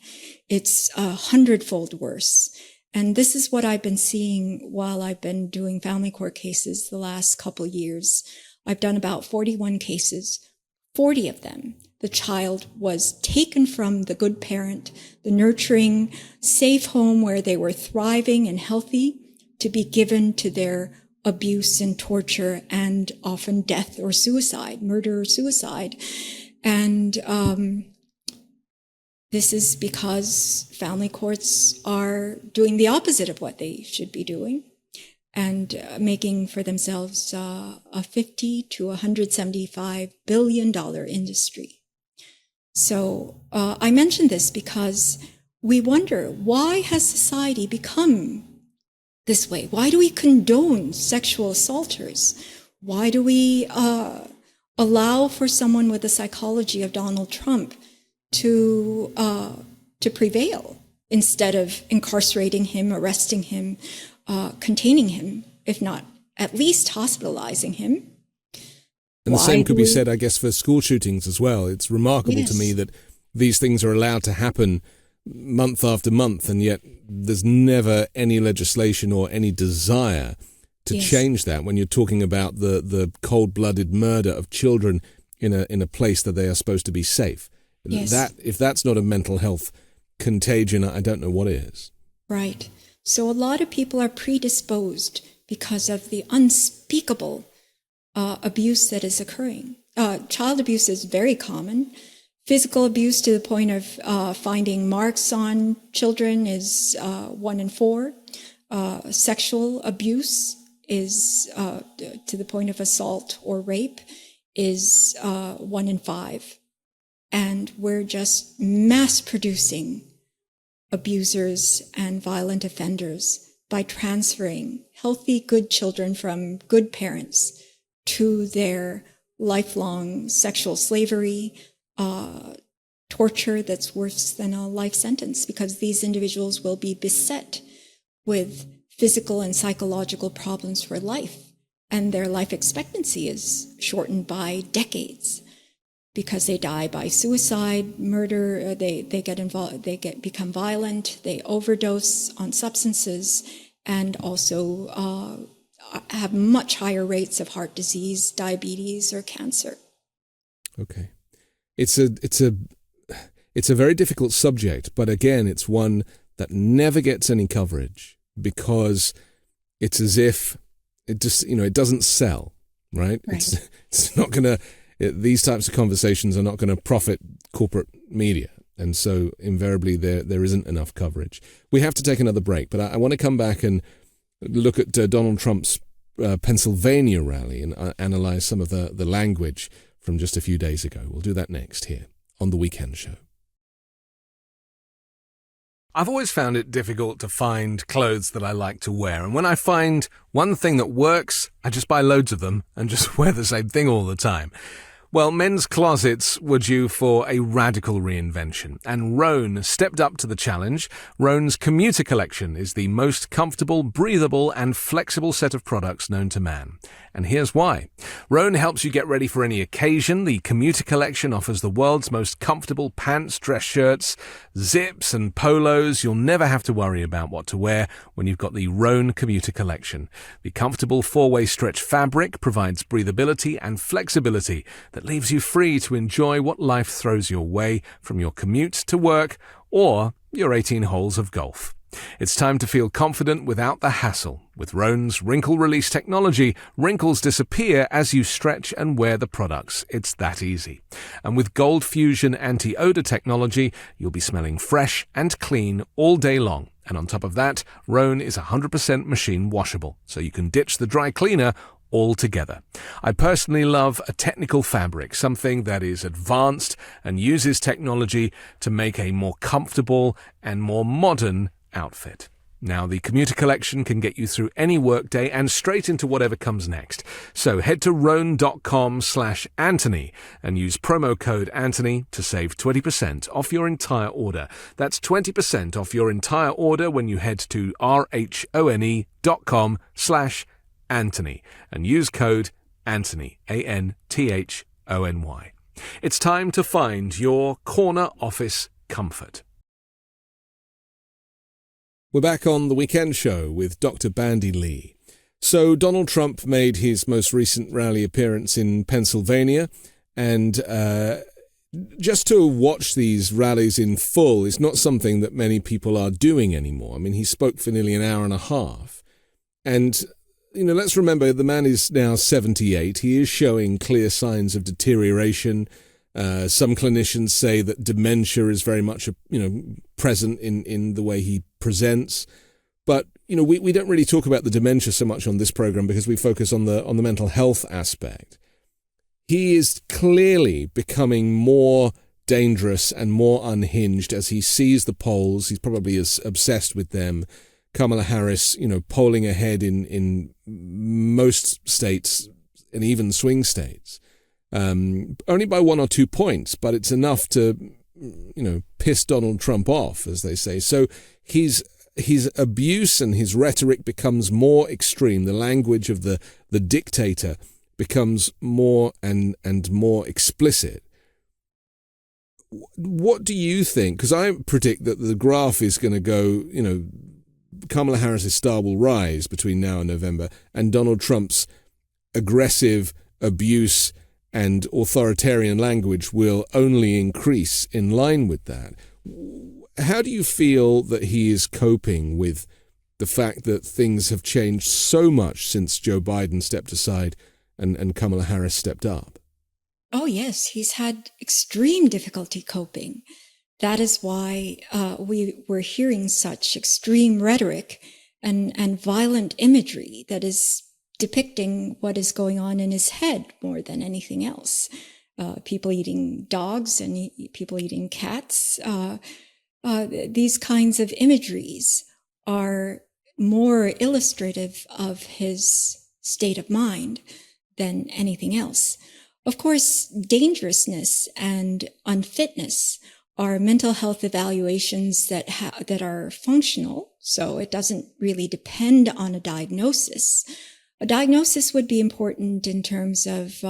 it's 100-fold worse. And this is what I've been seeing while I've been doing family court cases the last couple years. I've done about 41 cases. 40 of them, the child was taken from the good parent, the nurturing, safe home where they were thriving and healthy, to be given to their abuse and torture and often death or suicide, murder or suicide. And this is because family courts are doing the opposite of what they should be doing and making for themselves a $50 to $175 billion industry. So I mention this because we wonder, why has society become this way? Why do we condone sexual assaulters? Why do we allow for someone with the psychology of Donald Trump to prevail instead of incarcerating him, arresting him, containing him, if not at least hospitalizing him? And the same could be said, I guess, for school shootings as well. It's remarkable to me that these things are allowed to happen month after month, and yet there's never any legislation or any desire to change that when you're talking about the cold-blooded murder of children in a place that they are supposed to be safe. That, if that's not a mental health contagion, I don't know what is. Right. So a lot of people are predisposed because of the unspeakable abuse that is occurring. Child abuse is very common. Physical abuse to the point of finding marks on children is 1 in 4. Sexual abuse is to the point of assault or rape is 1 in 5. And we're just mass producing abusers and violent offenders by transferring healthy, good children from good parents to their lifelong sexual slavery, torture that's worse than a life sentence, because these individuals will be beset with physical and psychological problems for life, and their life expectancy is shortened by decades because they die by suicide, murder, they get involved, become violent, they overdose on substances, and also have much higher rates of heart disease, diabetes, or cancer. Okay. It's a very difficult subject, but again, it's one that never gets any coverage because it's as if it just, it doesn't sell, right? It's not going to, these types of conversations are not going to profit corporate media. And so invariably there isn't enough coverage. We have to take another break, but I want to come back and look at Donald Trump's Pennsylvania rally and analyze some of the language from just a few days ago. We'll do that next here on The Weekend Show. I've always found it difficult to find clothes that I like to wear. And when I find one thing that works, I just buy loads of them and just wear the same thing all the time. Well, men's closets were due for a radical reinvention, and Rhone stepped up to the challenge. Rhone's commuter collection is the most comfortable, breathable, and flexible set of products known to man. And here's why. Rhone helps you get ready for any occasion. The commuter collection offers the world's most comfortable pants, dress shirts, zips, and polos. You'll never have to worry about what to wear when you've got the Rhone commuter collection. The comfortable four-way stretch fabric provides breathability and flexibility that leaves you free to enjoy what life throws your way, from your commute to work or your 18 holes of golf. It's time to feel confident without the hassle. With Rhone's wrinkle release technology, wrinkles disappear as you stretch and wear the products. It's that easy. And with Gold Fusion anti-odor technology, you'll be smelling fresh and clean all day long. And on top of that, Rhone is 100% machine washable, so you can ditch the dry cleaner altogether. I personally love a technical fabric, something that is advanced and uses technology to make a more comfortable and more modern outfit. Now, the commuter collection can get you through any workday and straight into whatever comes next. So head to rhone.com/Anthony and use promo code Anthony to save 20% off your entire order. That's 20% off your entire order when you head to rhone.com/Anthony and use code Anthony, ANTHONY. It's time to find your corner office comfort. We're back on The Weekend Show with Dr. Bandy Lee. So Donald Trump made his most recent rally appearance in Pennsylvania, and just to watch these rallies in full is not something that many people are doing anymore. I mean, he spoke for nearly an hour and a half. And, let's remember the man is now 78. He is showing clear signs of deterioration. Some clinicians say that dementia is very much, present in the way he presents. But, we don't really talk about the dementia so much on this program because we focus on the mental health aspect. He is clearly becoming more dangerous and more unhinged as he sees the polls. He's probably as obsessed with them. Kamala Harris, polling ahead in most states and even swing states. Only by 1 or 2 points, but it's enough to, piss Donald Trump off, as they say. So his abuse and his rhetoric becomes more extreme. The language of the dictator becomes more and more explicit. What do you think? Because I predict that the graph is going to go, Kamala Harris's star will rise between now and November, and Donald Trump's aggressive abuse and authoritarian language will only increase in line with that. How do you feel that he is coping with the fact that things have changed so much since Joe Biden stepped aside and Kamala Harris stepped up? Oh, yes, he's had extreme difficulty coping. That is why we were hearing such extreme rhetoric and violent imagery that is depicting what is going on in his head more than anything else. People eating dogs and people eating cats. These kinds of imageries are more illustrative of his state of mind than anything else. Of course, dangerousness and unfitness are mental health evaluations that are functional, so it doesn't really depend on a diagnosis. A diagnosis would be important in terms of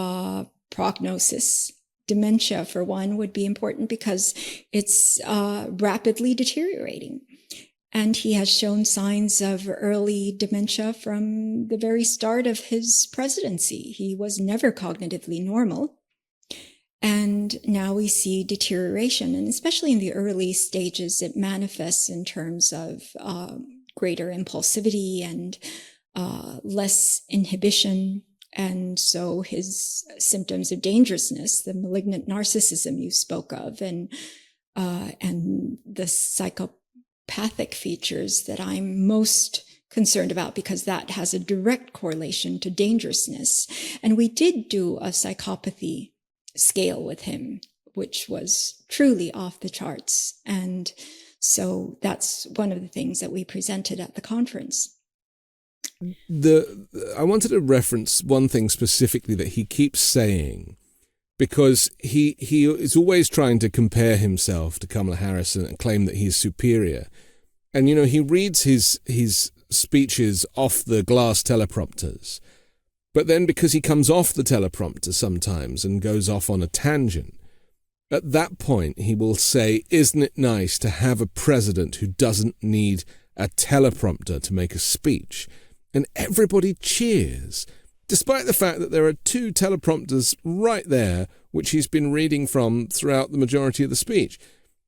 prognosis. Dementia, for one, would be important because it's rapidly deteriorating. And he has shown signs of early dementia from the very start of his presidency. He was never cognitively normal. And now we see deterioration, and especially in the early stages, it manifests in terms of greater impulsivity and less inhibition. And so his symptoms of dangerousness, the malignant narcissism you spoke of, and and the psychopathic features that I'm most concerned about, because that has a direct correlation to dangerousness. And we did do a psychopathy scale with him, which was truly off the charts. And so that's one of the things that we presented at the conference. I wanted to reference one thing specifically that he keeps saying, because he is always trying to compare himself to Kamala Harris and claim that he's superior. And, you know, he reads his speeches off the glass teleprompters, but then because he comes off the teleprompter sometimes and goes off on a tangent, at that point he will say, "Isn't it nice to have a president who doesn't need a teleprompter to make a speech?" And everybody cheers, despite the fact that there are two teleprompters right there, which he's been reading from throughout the majority of the speech.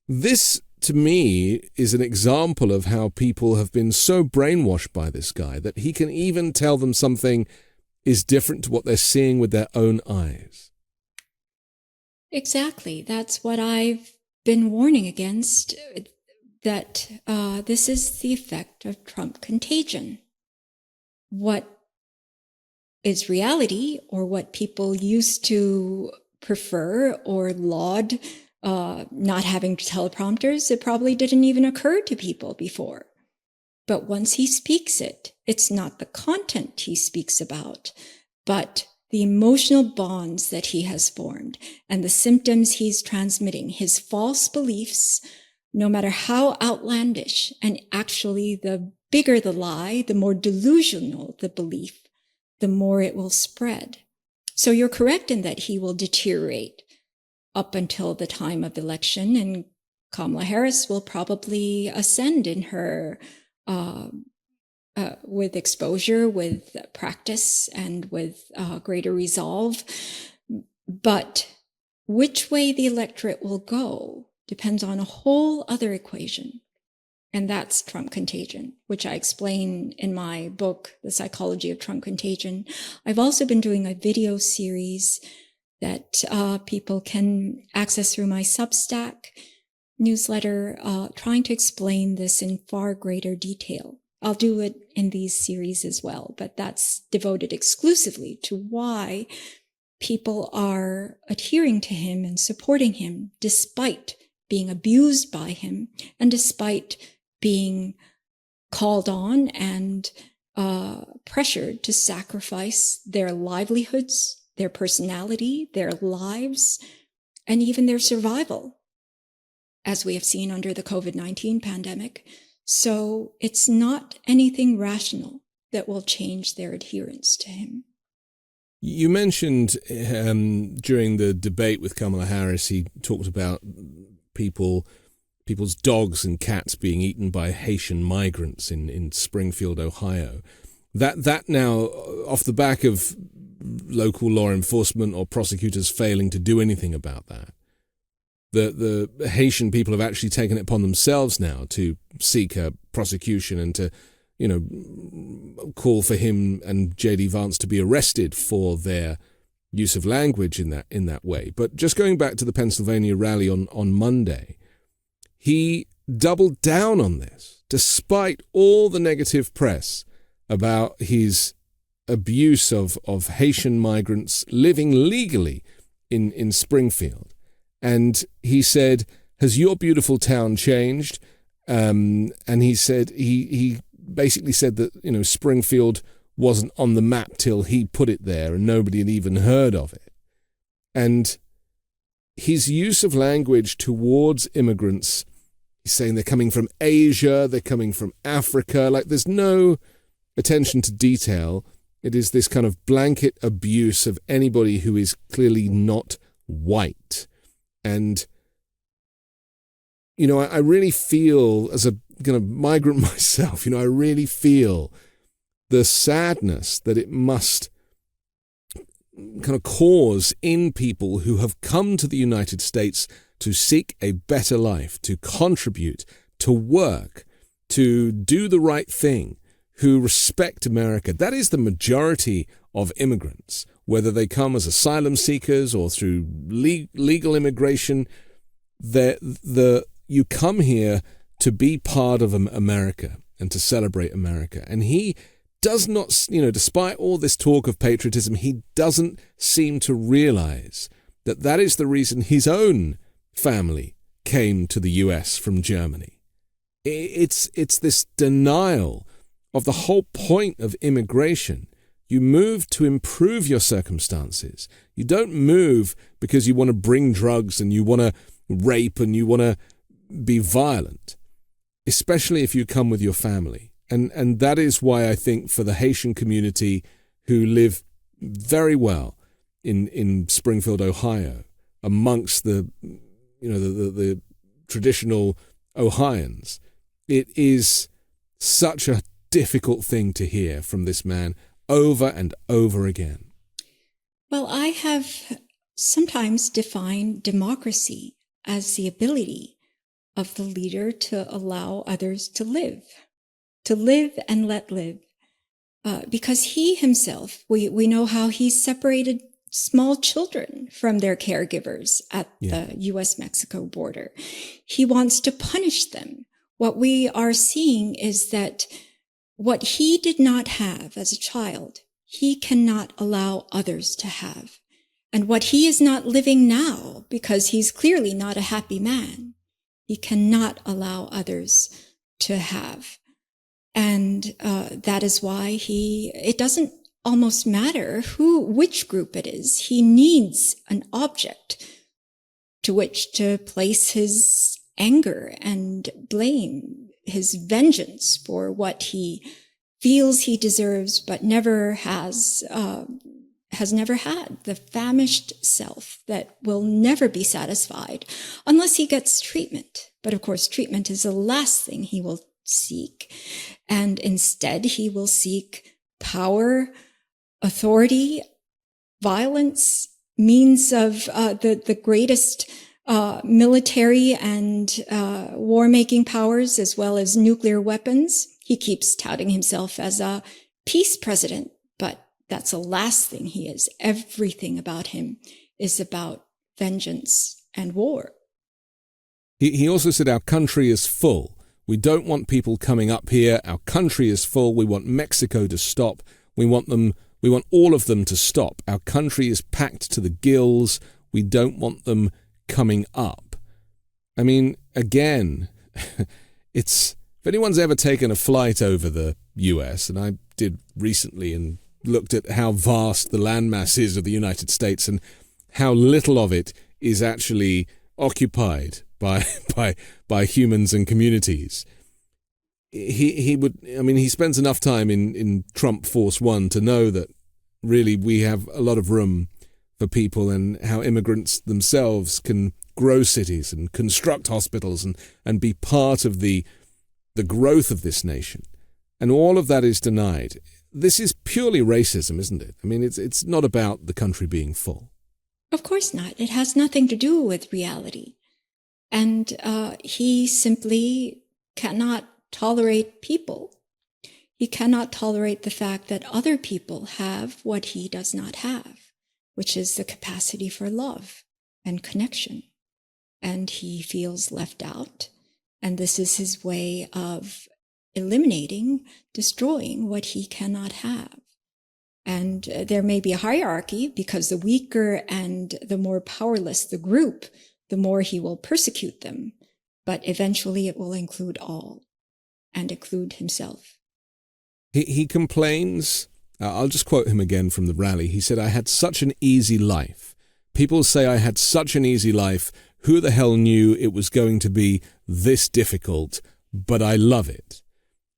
This, to me, is an example of how people have been so brainwashed by this guy that he can even tell them something is different to what they're seeing with their own eyes. Exactly. That's what I've been warning against, that this is the effect of Trump contagion. What is reality, or what people used to prefer or laud, not having teleprompters, it probably didn't even occur to people before. But once he speaks it, it's not the content he speaks about, but the emotional bonds that he has formed and the symptoms he's transmitting, his false beliefs, no matter how outlandish, and actually the bigger the lie, the more delusional the belief, the more it will spread. So you're correct in that he will deteriorate up until the time of election, and Kamala Harris will probably ascend in her with exposure, with practice, and with greater resolve. But which way the electorate will go depends on a whole other equation. And that's Trump contagion, which I explain in my book, The Psychology of Trump Contagion. I've also been doing a video series that people can access through my Substack newsletter, trying to explain this in far greater detail. I'll do it in these series as well, but that's devoted exclusively to why people are adhering to him and supporting him despite being abused by him and despite being called on and pressured to sacrifice their livelihoods, their personality, their lives, and even their survival, as we have seen under the COVID-19 pandemic. So it's not anything rational that will change their adherence to him. You mentioned during the debate with Kamala Harris, he talked about people's dogs and cats being eaten by Haitian migrants in Springfield, Ohio. That now, off the back of local law enforcement or prosecutors failing to do anything about that, the Haitian people have actually taken it upon themselves now to seek a prosecution and to, you know, call for him and J.D. Vance to be arrested for their use of language in that way. But just going back to the Pennsylvania rally on Monday, he doubled down on this, despite all the negative press about his abuse of Haitian migrants living legally in Springfield. And he said, "Has your beautiful town changed?" And he said he basically said that, you know, Springfield wasn't on the map till he put it there, and nobody had even heard of it. And his use of language towards immigrants, he's saying they're coming from Asia, they're coming from Africa. Like, there's no attention to detail. It is this kind of blanket abuse of anybody who is clearly not white. And, you know, I really feel, as a kind of migrant myself, you know, I really feel the sadness that it must kind of cause in people who have come to the United States to seek a better life, to contribute, to work, to do the right thing, who respect America. That is the majority of immigrants, whether they come as asylum seekers or through legal immigration. you come here to be part of America and to celebrate America. And he does not, despite all this talk of patriotism, he doesn't seem to realize that that is the reason his own family came to the US from Germany. It's this denial of the whole point of immigration. You move to improve your circumstances. You don't move because you want to bring drugs and you want to rape and you want to be violent, especially if you come with your family. And that is why I think for the Haitian community who live very well in Springfield, Ohio, amongst the traditional Ohioans, it is such a difficult thing to hear from this man over and over again. Well, I have sometimes defined democracy as the ability of the leader to allow others to live and let live. Because he himself, we know how he separated small children from their caregivers at the U.S.-Mexico border. He wants to punish them. What we are seeing is that what he did not have as a child, he cannot allow others to have. And what he is not living now, because he's clearly not a happy man, he cannot allow others to have. And that is why it doesn't almost matter which group it is. He needs an object to which to place his anger and blame, his vengeance for what he feels he deserves, but never has never had, the famished self that will never be satisfied unless he gets treatment. But of course, treatment is the last thing he will seek. And instead, he will seek power, authority, violence, means of the greatest military and war-making powers, as well as nuclear weapons. He keeps touting himself as a peace president, but that's the last thing he is. Everything about him is about vengeance and war. He also said our country is full. We don't want people coming up here. Our country is full. We want Mexico to stop. We want all of them to stop. Our country is packed to the gills. We don't want them coming up. I mean, again, if anyone's ever taken a flight over the US, and I did recently and looked at how vast the landmass is of the United States and how little of it is actually occupied by humans and communities. He spends enough time in Trump Force One to know that really we have a lot of room for people and how immigrants themselves can grow cities and construct hospitals and be part of the growth of this nation. And all of that is denied. This is purely racism, isn't it? I mean, it's not about the country being full. Of course not. It has nothing to do with reality. And he simply cannot tolerate people. He cannot tolerate the fact that other people have what he does not have, which is the capacity for love and connection. And he feels left out. And this is his way of eliminating, destroying what he cannot have. And there may be a hierarchy because the weaker and the more powerless the group, the more he will persecute them. But eventually it will include all and include himself. He complains, I'll just quote him again from the rally. He said, "I had such an easy life. People say I had such an easy life. Who the hell knew it was going to be this difficult? But I love it."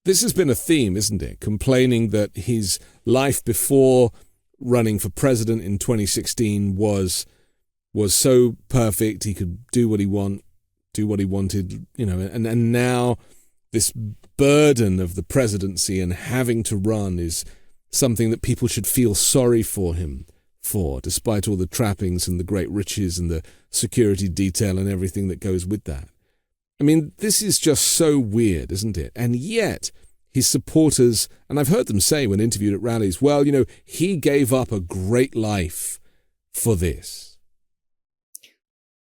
This has been a theme, isn't it? Complaining that his life before running for president in 2016 was so perfect. He could do what he wanted, and now this burden of the presidency and having to run is something that people should feel sorry for him for, despite all the trappings and the great riches and the security detail and everything that goes with that. I mean, this is just so weird, isn't it? And yet his supporters, and I've heard them say when interviewed at rallies, well, he gave up a great life for this.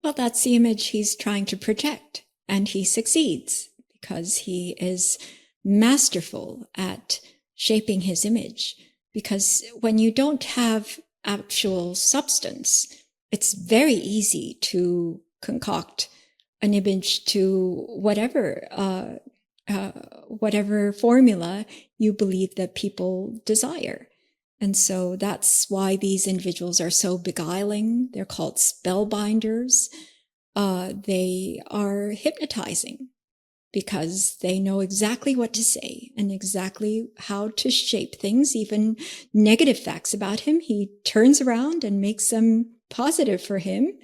Well, that's the image he's trying to project, and he succeeds because he is masterful at shaping his image. Because when you don't have actual substance, it's very easy to concoct an image to whatever formula you believe that people desire. And so that's why these individuals are so beguiling. They're called spellbinders. They are hypnotizing because they know exactly what to say and exactly how to shape things, even negative facts about him. He turns around and makes them positive for him.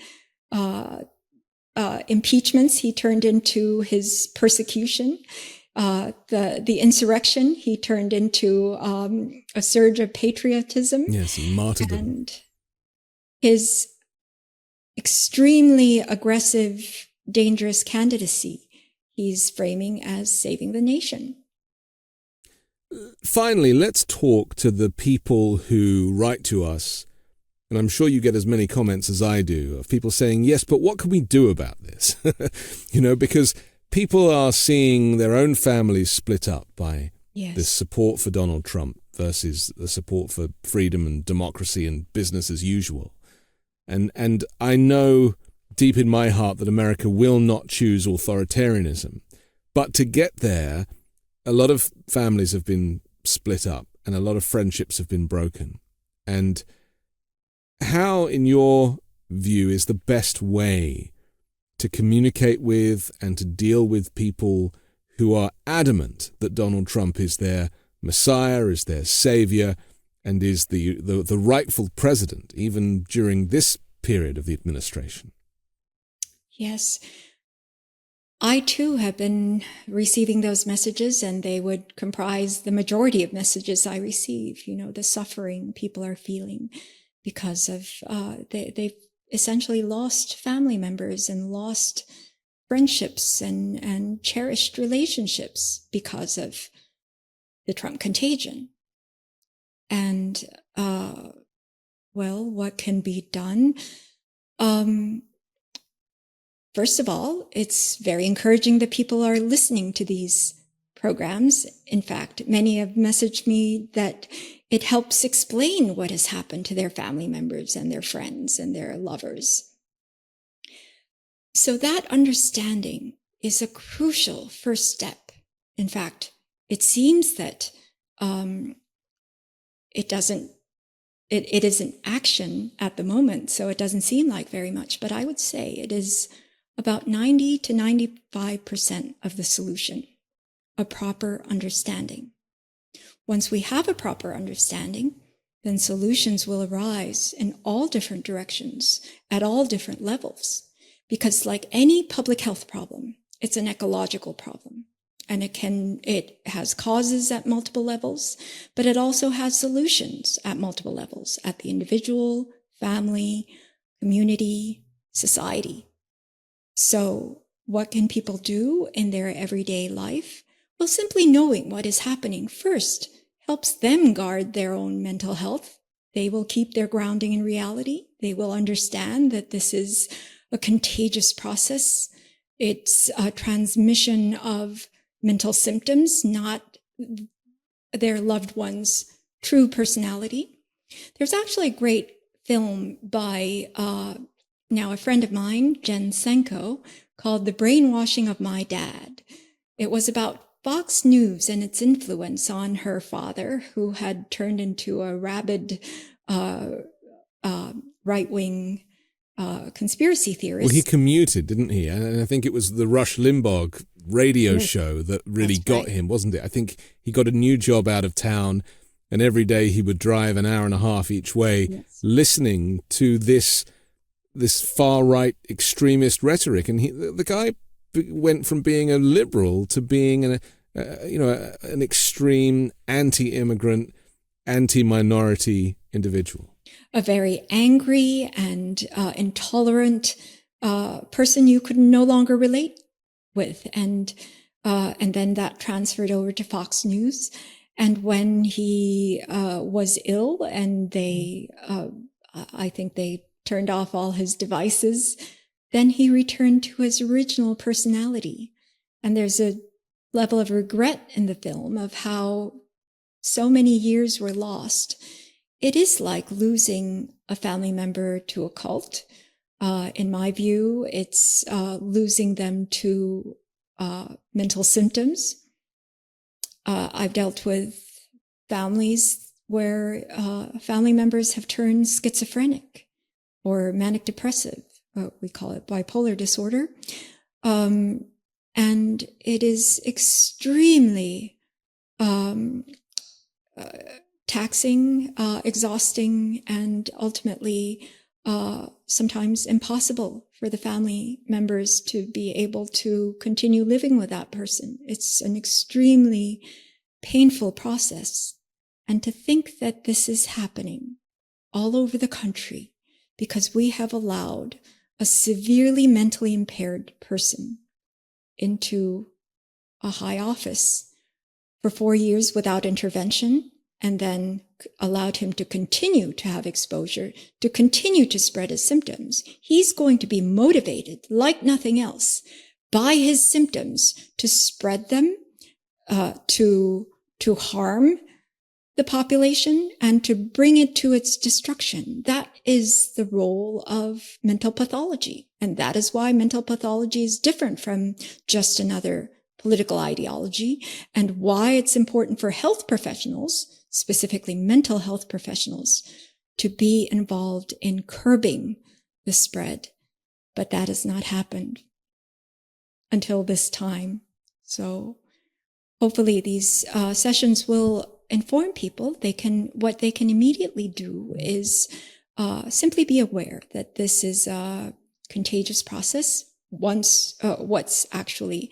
Impeachments he turned into his persecution. The insurrection he turned into a surge of patriotism. Yes, martyrdom. And his extremely aggressive, dangerous candidacy he's framing as saving the nation. Finally, let's talk to the people who write to us. And I'm sure you get as many comments as I do of people saying, yes, but what can we do about this? Because people are seeing their own families split up by this support for Donald Trump versus the support for freedom and democracy and business as usual. And I know deep in my heart that America will not choose authoritarianism. But to get there, a lot of families have been split up and a lot of friendships have been broken. And how, in your view, is the best way to communicate with and to deal with people who are adamant that Donald Trump is their messiah, is their savior, and is the rightful president, even during this period of the administration? Yes. I, too, have been receiving those messages, and they would comprise the majority of messages I receive. The suffering people are feeling because of they've essentially lost family members and lost friendships and cherished relationships because of the Trump contagion. And, what can be done? First of all, it's very encouraging that people are listening to these programs. In fact, many have messaged me that it helps explain what has happened to their family members and their friends and their lovers. So that understanding is a crucial first step. In fact, it seems that it isn't action at the moment, so it doesn't seem like very much, but I would say it is about 90 to 95% of the solution, a proper understanding. Once we have a proper understanding, then solutions will arise in all different directions, at all different levels. Because like any public health problem, it's an ecological problem. And it has causes at multiple levels, but it also has solutions at multiple levels, at the individual, family, community, society. So what can people do in their everyday life? Well, simply knowing what is happening first helps them guard their own mental health. They will keep their grounding in reality. They will understand that this is a contagious process. It's a transmission of mental symptoms, not their loved one's true personality. There's actually a great film by now a friend of mine, Jen Senko, called The Brainwashing of My Dad. It was about Fox News and its influence on her father, who had turned into a rabid right-wing conspiracy theorist. Well, he commuted, didn't he? And I think it was the Rush Limbaugh radio show that really got him, wasn't it? I think he got a new job out of town, and every day he would drive an hour and a half each way, listening to this far-right extremist rhetoric. And the guy went from being a liberal to being an extreme anti-immigrant, anti-minority individual. A very angry and intolerant person you could no longer relate with, and then that transferred over to Fox News. And when he was ill, and I think they turned off all his devices then he returned to his original personality. And there's a level of regret in the film of how so many years were lost. It is like losing a family member to a cult. In my view, it's losing them to mental symptoms. I've dealt with families where family members have turned schizophrenic or manic depressive. We call it bipolar disorder. And it is extremely taxing, exhausting, and ultimately sometimes impossible for the family members to be able to continue living with that person. It's an extremely painful process. And to think that this is happening all over the country because we have allowed a severely mentally impaired person into a high office for 4 years without intervention, and then allowed him to continue to have exposure, to continue to spread his symptoms. He's going to be motivated, like nothing else, by his symptoms to spread them, to harm the population and to bring it to its destruction. That is the role of mental pathology. And that is why mental pathology is different from just another political ideology, and why it's important for health professionals, specifically mental health professionals, to be involved in curbing the spread. But that has not happened until this time. So hopefully these sessions will inform people. What they can immediately do is simply be aware that this is a contagious process. What's actually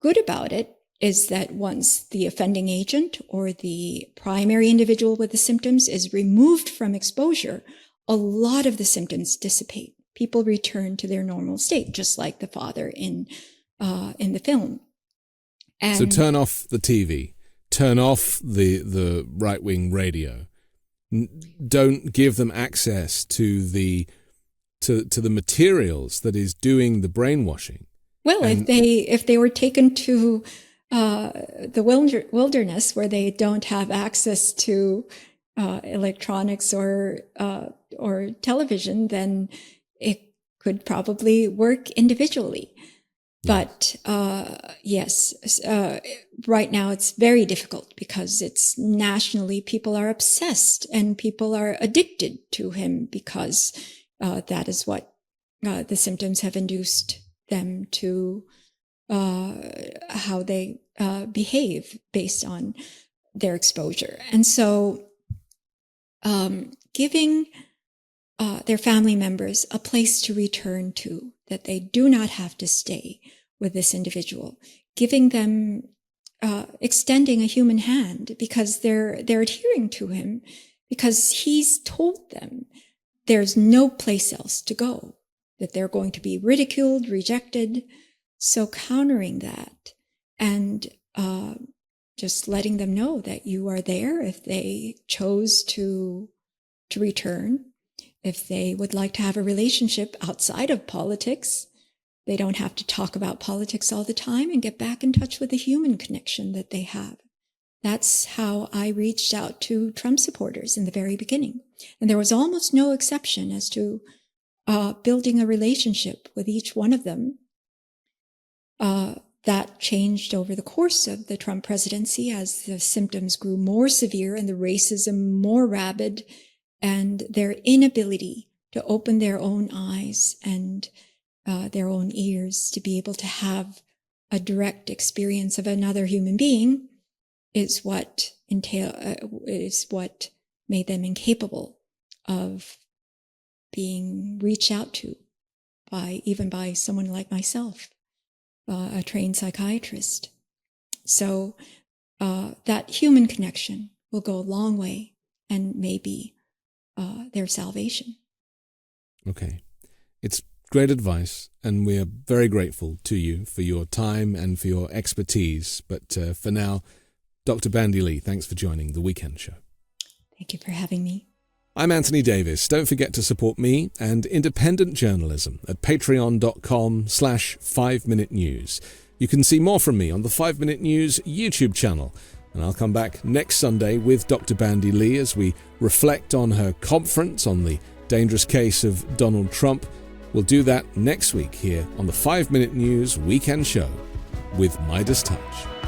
good about it is that once the offending agent or the primary individual with the symptoms is removed from exposure, a lot of the symptoms dissipate. People return to their normal state, just like the father in the film. And so turn off the TV, turn off the right-wing radio. Don't give them access to the materials that is doing the brainwashing. Well, if they were taken to the wilderness where they don't have access to electronics or television, then it could probably work individually. But yes, right now it's very difficult because it's nationally, people are obsessed and people are addicted to him because that is what the symptoms have induced them to how they behave based on their exposure. And so giving their family members a place to return to, that they do not have to stay with this individual, giving them, extending a human hand because they're adhering to him because he's told them there's no place else to go, that they're going to be ridiculed, rejected. So countering that and just letting them know that you are there if they chose to return. If they would like to have a relationship outside of politics, they don't have to talk about politics all the time and get back in touch with the human connection that they have. That's how I reached out to Trump supporters in the very beginning. And there was almost no exception as to building a relationship with each one of them. That changed over the course of the Trump presidency as the symptoms grew more severe and the racism more rabid, and their inability to open their own eyes and their own ears to be able to have a direct experience of another human being is what made them incapable of being reached out to by someone like myself, a trained psychiatrist. So that human connection will go a long way and maybe their salvation. Okay. It's great advice, and we are very grateful to you for your time and for your expertise. But for now, Dr. Bandy Lee, thanks for joining The Weekend Show. Thank you for having me. I'm Anthony Davis. Don't forget to support me and independent journalism at patreon.com/5 Minute News. You can see more from me on the 5 Minute News YouTube channel. And I'll come back next Sunday with Dr Bandy Lee as we reflect on her conference on the dangerous case of Donald Trump. We'll do that next week here on the 5 Minute News Weekend Show with Midas Touch.